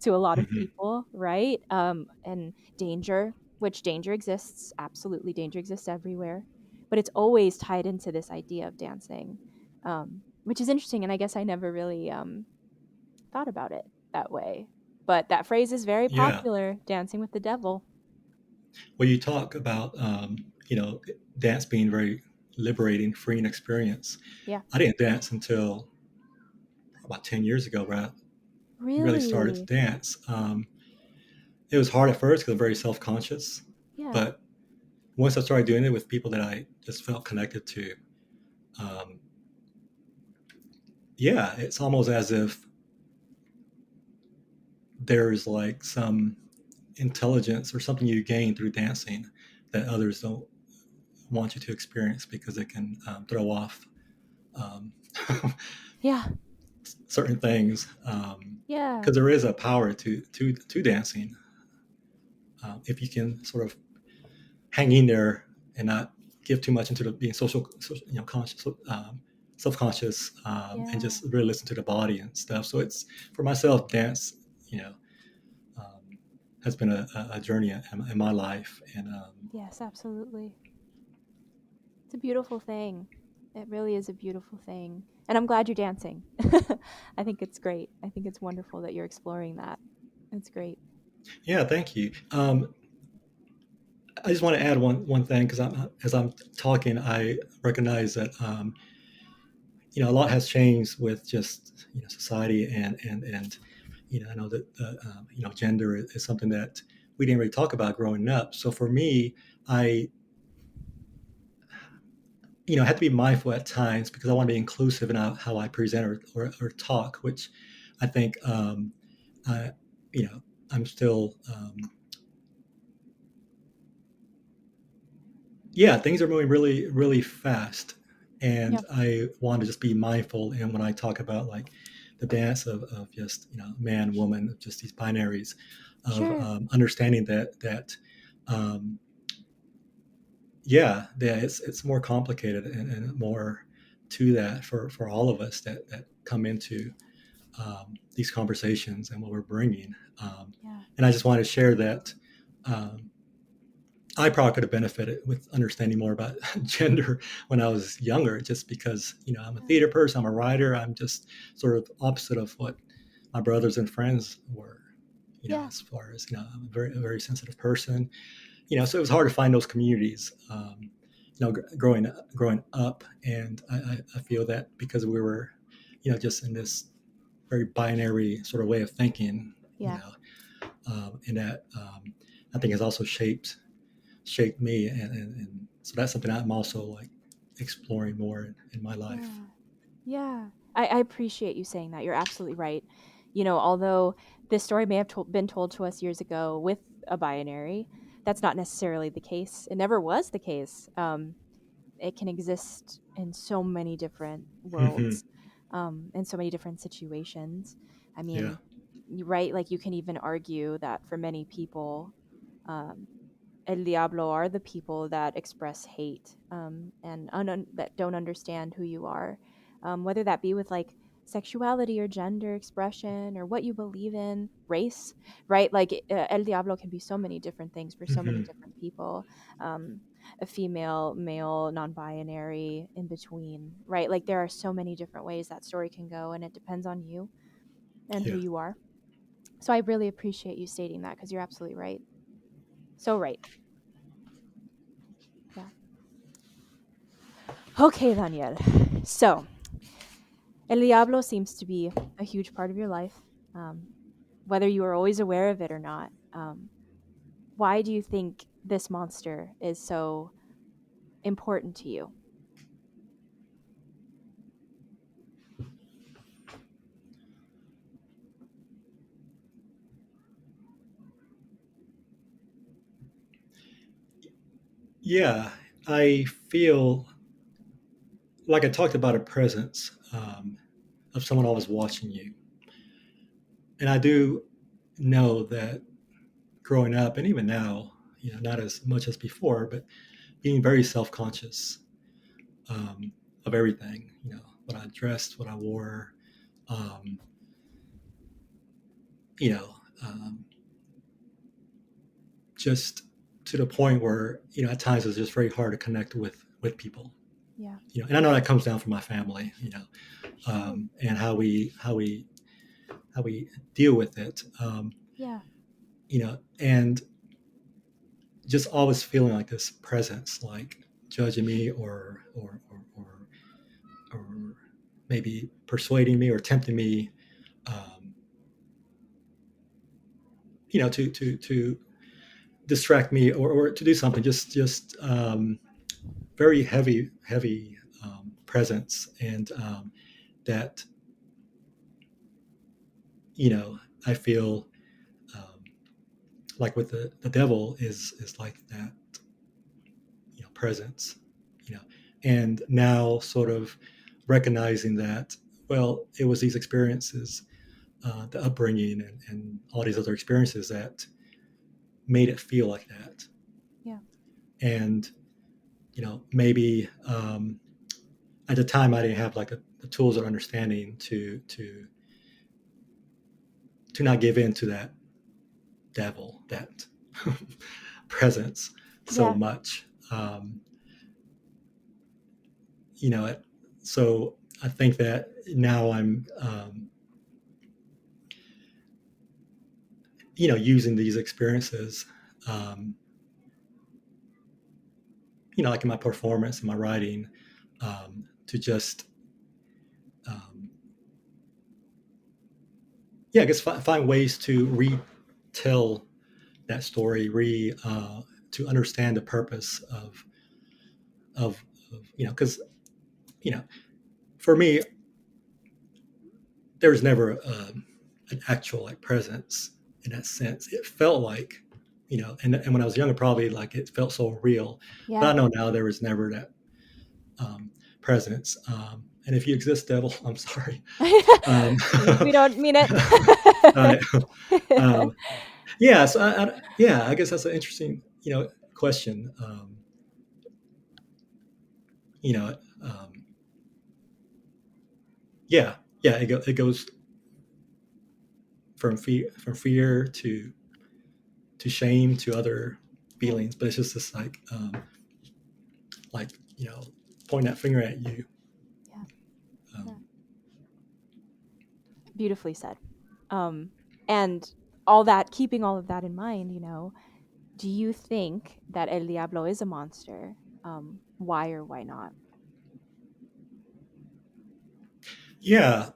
Speaker 4: to a lot of
Speaker 5: Hmm.
Speaker 4: people, right? And danger, which danger exists, absolutely, danger exists everywhere, but it's always tied into this idea of dancing, which is interesting. And I guess I never really thought about it that way. But that phrase is very
Speaker 5: Yeah.
Speaker 4: popular, dancing with the devil.
Speaker 5: Well, you talk about dance being very liberating, freeing experience.
Speaker 4: Yeah.
Speaker 5: I didn't dance until about 10 years ago, where I really started to
Speaker 4: Really?
Speaker 5: dance. It was hard at first because I'm very self-conscious,
Speaker 4: Yeah.
Speaker 5: but once I started doing it with people that I just felt connected to, um, yeah, it's almost as if there's like some intelligence or something you gain through dancing that others don't want you to experience because it can throw off um,
Speaker 4: Yeah.
Speaker 5: certain things.
Speaker 4: Yeah.
Speaker 5: Because there is a power to dancing if you can sort of hang in there and not give too much into the being conscious, self-conscious, and
Speaker 4: Yeah.
Speaker 5: just really listen to the body and stuff. So it's for myself, dance, you know, um, has been a journey in my life, and
Speaker 4: Yes, absolutely. It's a beautiful thing. It really is a beautiful thing. And I'm glad you're dancing. I think it's great. I think it's wonderful that you're exploring that. It's great.
Speaker 5: yeah, thank you. I just want to add one thing because as I'm talking, I recognize that a lot has changed with just society and I know that gender is something that we didn't really talk about growing up. So for me, I have to be mindful at times because I want to be inclusive in how I present or talk, which I think I I'm still yeah, things are moving really, really fast. And
Speaker 4: Yeah.
Speaker 5: I want to just be mindful. And when I talk about like the dance of just, man, woman, of just these binaries of
Speaker 4: Sure.
Speaker 5: understanding that, um, yeah, it's more complicated and more to that for all of us that come into these conversations and what we're bringing.
Speaker 4: Yeah.
Speaker 5: And I just want to share that um, I probably could have benefited with understanding more about gender when I was younger, just because I'm a
Speaker 4: Yeah.
Speaker 5: theater person, I'm a writer, I'm just sort of opposite of what my brothers and friends were.
Speaker 4: Yeah.
Speaker 5: As far as I'm a very sensitive person. So it was hard to find those communities. Growing up, and I feel that because we were, just in this very binary sort of way of thinking,
Speaker 4: Yeah.
Speaker 5: and that I think has also shaped me, and so that's something I'm also like exploring more in my life.
Speaker 4: Yeah. Yeah. I appreciate you saying that. You're absolutely right. Although this story may have been told to us years ago with a binary, that's not necessarily the case. It never was the case. It can exist in so many different
Speaker 5: Hmm.
Speaker 4: worlds, in so many different situations. I
Speaker 5: Yeah,
Speaker 4: mean, right? Like you can even argue that for many people, um, El Diablo are the people that express hate, and that don't understand who you are, whether that be with like sexuality or gender expression or what you believe in, race, right? Like El Diablo can be so many different things for so many
Speaker 5: hmm,
Speaker 4: different people. Um, a female, male, non-binary, in between, right? Like there are so many different ways that story can go, and it depends on you and who
Speaker 5: yeah,
Speaker 4: you are. So I really appreciate you stating that because you're absolutely right. So right. Yeah. Okay, Daniel. So, El Diablo seems to be a huge part of your life, um, whether you are always aware of it or not. Why do you think this monster is so important to you?
Speaker 5: yeah. I feel like I talked about a presence of someone always watching you, and I do know that growing up and even now, not as much as before, but being very self-conscious um, of everything. What I dressed, what I wore. Um, you know, um, just to the point where at times it's just very hard to connect with people.
Speaker 4: Yeah,
Speaker 5: And I know that comes down from my family.
Speaker 4: sure.
Speaker 5: And how we deal with it.
Speaker 4: Yeah,
Speaker 5: And just always feeling like this presence, like judging me or maybe persuading me or tempting me, um, to distract me or to do something, just very heavy presence, and that I feel like with the devil is like that presence, and now sort of recognizing that, well, it was these experiences, the upbringing and all these other experiences that made it feel like that.
Speaker 4: Yeah.
Speaker 5: And maybe at the time I didn't have like the tools or understanding to not give in to that devil, that presence so much. So I think that now I'm using these experiences, like in my performance and my writing, to just I guess find ways to retell that story, to understand the purpose of because for me there was never an actual like presence in that sense. It felt like and when I was younger, probably like it felt so real. But I know now there was never that presence. And if you exist, devil, I'm sorry.
Speaker 4: We don't mean it.
Speaker 5: Yeah, so I guess that's an interesting question. It goes from fear to shame to other feelings, but it's just this like pointing that finger at you.
Speaker 4: Beautifully said. And all that, keeping all of that in mind, do you think that El Diablo is a monster? Why or why not?
Speaker 5: Yeah.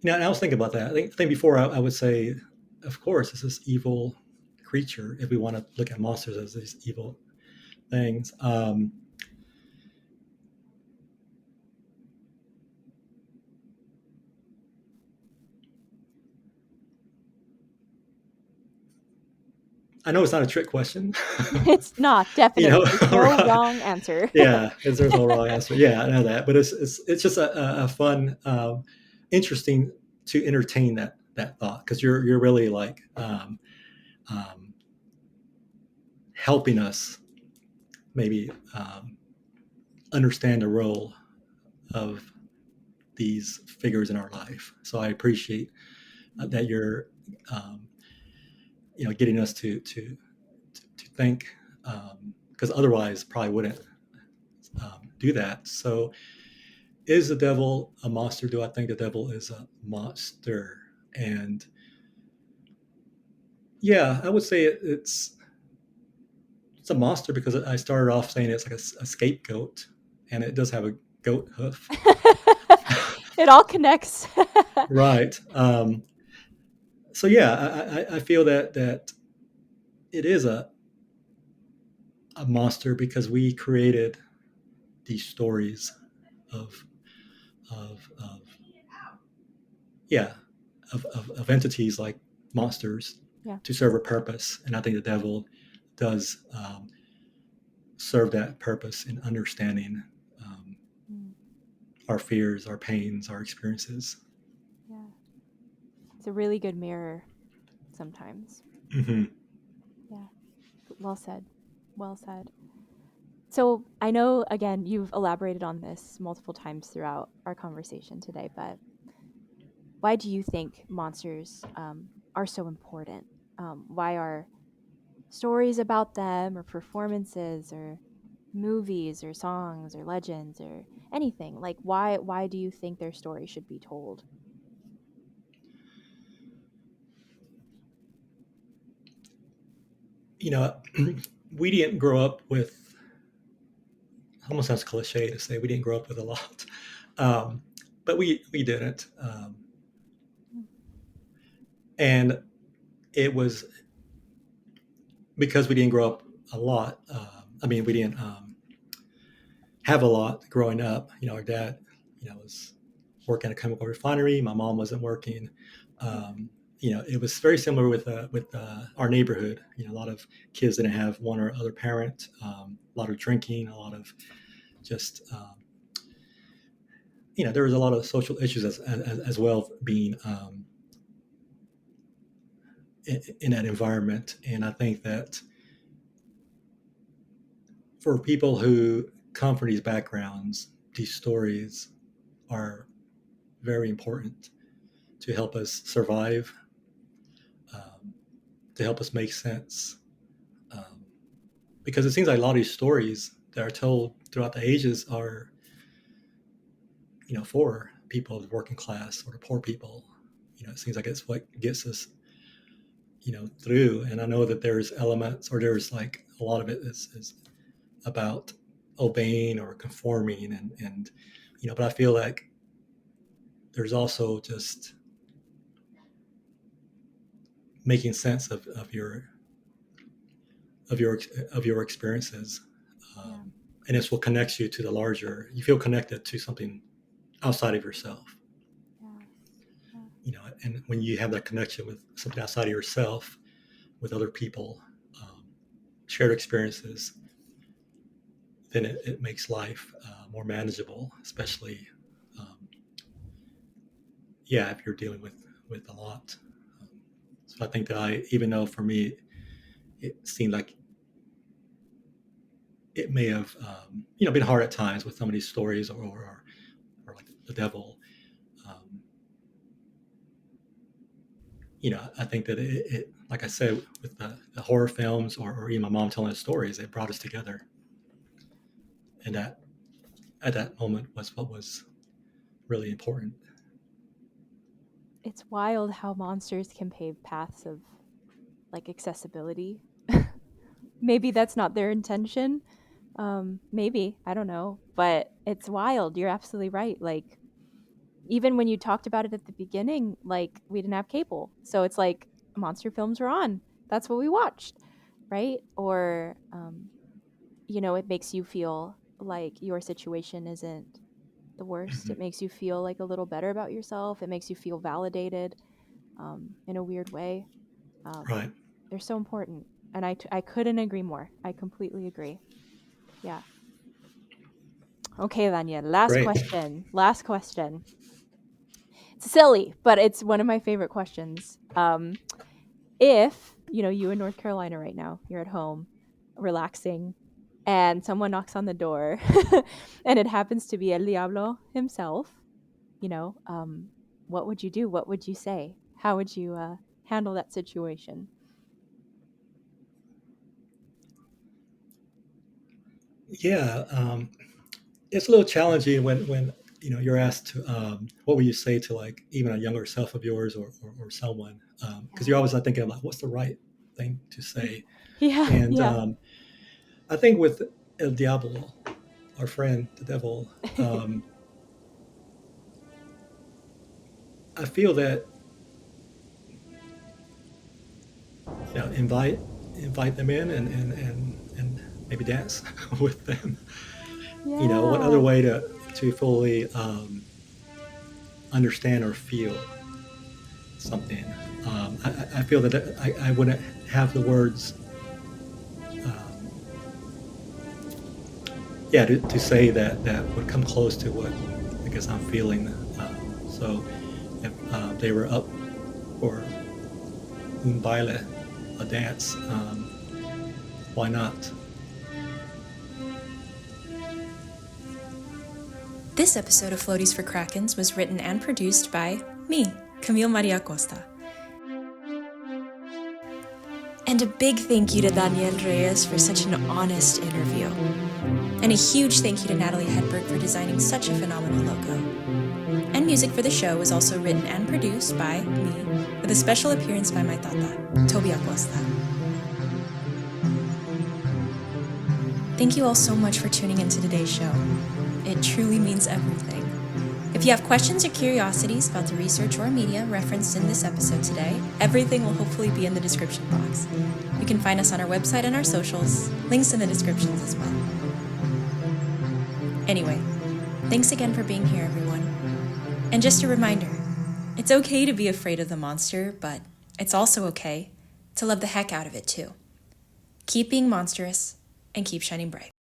Speaker 5: And I was thinking about that. I think before I would say, of course, it's this evil creature, if we want to look at monsters as these evil things. I know it's not a trick question.
Speaker 4: It's not, definitely. There's no
Speaker 5: right.
Speaker 4: wrong answer.
Speaker 5: Yeah, there's no wrong answer. Yeah, I know that, but it's just a fun, interesting to entertain that thought, because you're really like helping us maybe understand the role of these figures in our life. So I appreciate that you're getting us to think, because otherwise probably wouldn't do that. So is the devil a monster? Do I think the devil is a monster? And yeah, I would say it's a monster, because I started off saying it's like a scapegoat, and it does have a goat hoof.
Speaker 4: It all connects.
Speaker 5: Right. So yeah, I feel that it is a monster, because we created these stories of yeah of entities like monsters to serve a purpose, and I think the devil does serve that purpose in understanding our fears, our pains, our experiences.
Speaker 4: Yeah, it's a really good mirror sometimes.
Speaker 5: Mm-hmm.
Speaker 4: Yeah, well said. So I know, again, you've elaborated on this multiple times throughout our conversation today, but why do you think monsters are so important? Why are stories about them, or performances, or movies, or songs, or legends, or anything, like why do you think their story should be told?
Speaker 5: We didn't grow up with, almost sounds cliche to say we didn't grow up with a lot, but we didn't, and it was because we didn't grow up a lot. We didn't have a lot growing up. Our dad, was working at a chemical refinery. My mom wasn't working. It was very similar with our neighborhood. A lot of kids didn't have one or other parent. A lot of drinking, a lot of just there was a lot of social issues as well being in that environment. And I think that for people who come from these backgrounds, these stories are very important to help us survive, to help us make sense. Because it seems like a lot of these stories that are told throughout the ages are, for people of the working class or the poor people. It seems like it's what gets us, through. And I know that there's elements, or there's like a lot of it is about obeying or conforming, and but I feel like there's also just making sense of your experiences, and it's what connects you to the larger. You feel connected to something outside of yourself. And when you have that connection with something outside of yourself, with other people, shared experiences, then it makes life more manageable, especially if you're dealing with a lot. So I think that even though for me it seemed like it may have been hard at times with some of these stories, or like the devil, I think that it like I said, with the horror films, or even my mom telling us stories, it brought us together. And that at that moment was what was really important.
Speaker 4: It's wild how monsters can pave paths of like accessibility. Maybe that's not their intention. Maybe, I don't know, but it's wild. You're absolutely right. Like, even when you talked about it at the beginning, like, we didn't have cable, so it's like monster films were on. That's what we watched, right? Or it makes you feel like your situation isn't the worst. It makes you feel like a little better about yourself. It makes you feel validated in a weird way.
Speaker 5: Right.
Speaker 4: They're so important, and I couldn't agree more. I completely agree. Yeah. Okay, Vanya, last
Speaker 5: Great.
Speaker 4: question. It's silly, but it's one of my favorite questions. If you in North Carolina right now, you're at home relaxing, and someone knocks on the door and it happens to be El Diablo himself, what would you do? What would you say? How would you handle that situation?
Speaker 5: Yeah, it's a little challenging when you're asked to what would you say to like even a younger self of yours, or someone, because you're always thinking like what's the right thing to say.
Speaker 4: Yeah.
Speaker 5: And
Speaker 4: Yeah.
Speaker 5: I think with El Diablo, our friend the devil, I feel that invite them in, and maybe dance with them. What other way to fully understand or feel something. I feel that I wouldn't have the words, to say that would come close to what I guess I'm feeling. So if they were up for un baile, a dance, why not?
Speaker 6: This episode of Floaties for Krakens was written and produced by me, Camille Maria Costa. And a big thank you to Daniel Reyes for such an honest interview. And a huge thank you to Natalie Hedberg for designing such a phenomenal logo. And music for the show was also written and produced by me, with a special appearance by my tata, Toby Acosta. Thank you all so much for tuning into today's show. It truly means everything. If If you have questions or curiosities about the research or media referenced in this episode today, everything will hopefully be in the description box. You can find us on our website and our socials, links in the descriptions as well. Anyway, thanks again for being here, everyone. And just a reminder, it's okay to be afraid of the monster, but it's also okay to love the heck out of it too. Keep being monstrous and keep shining bright.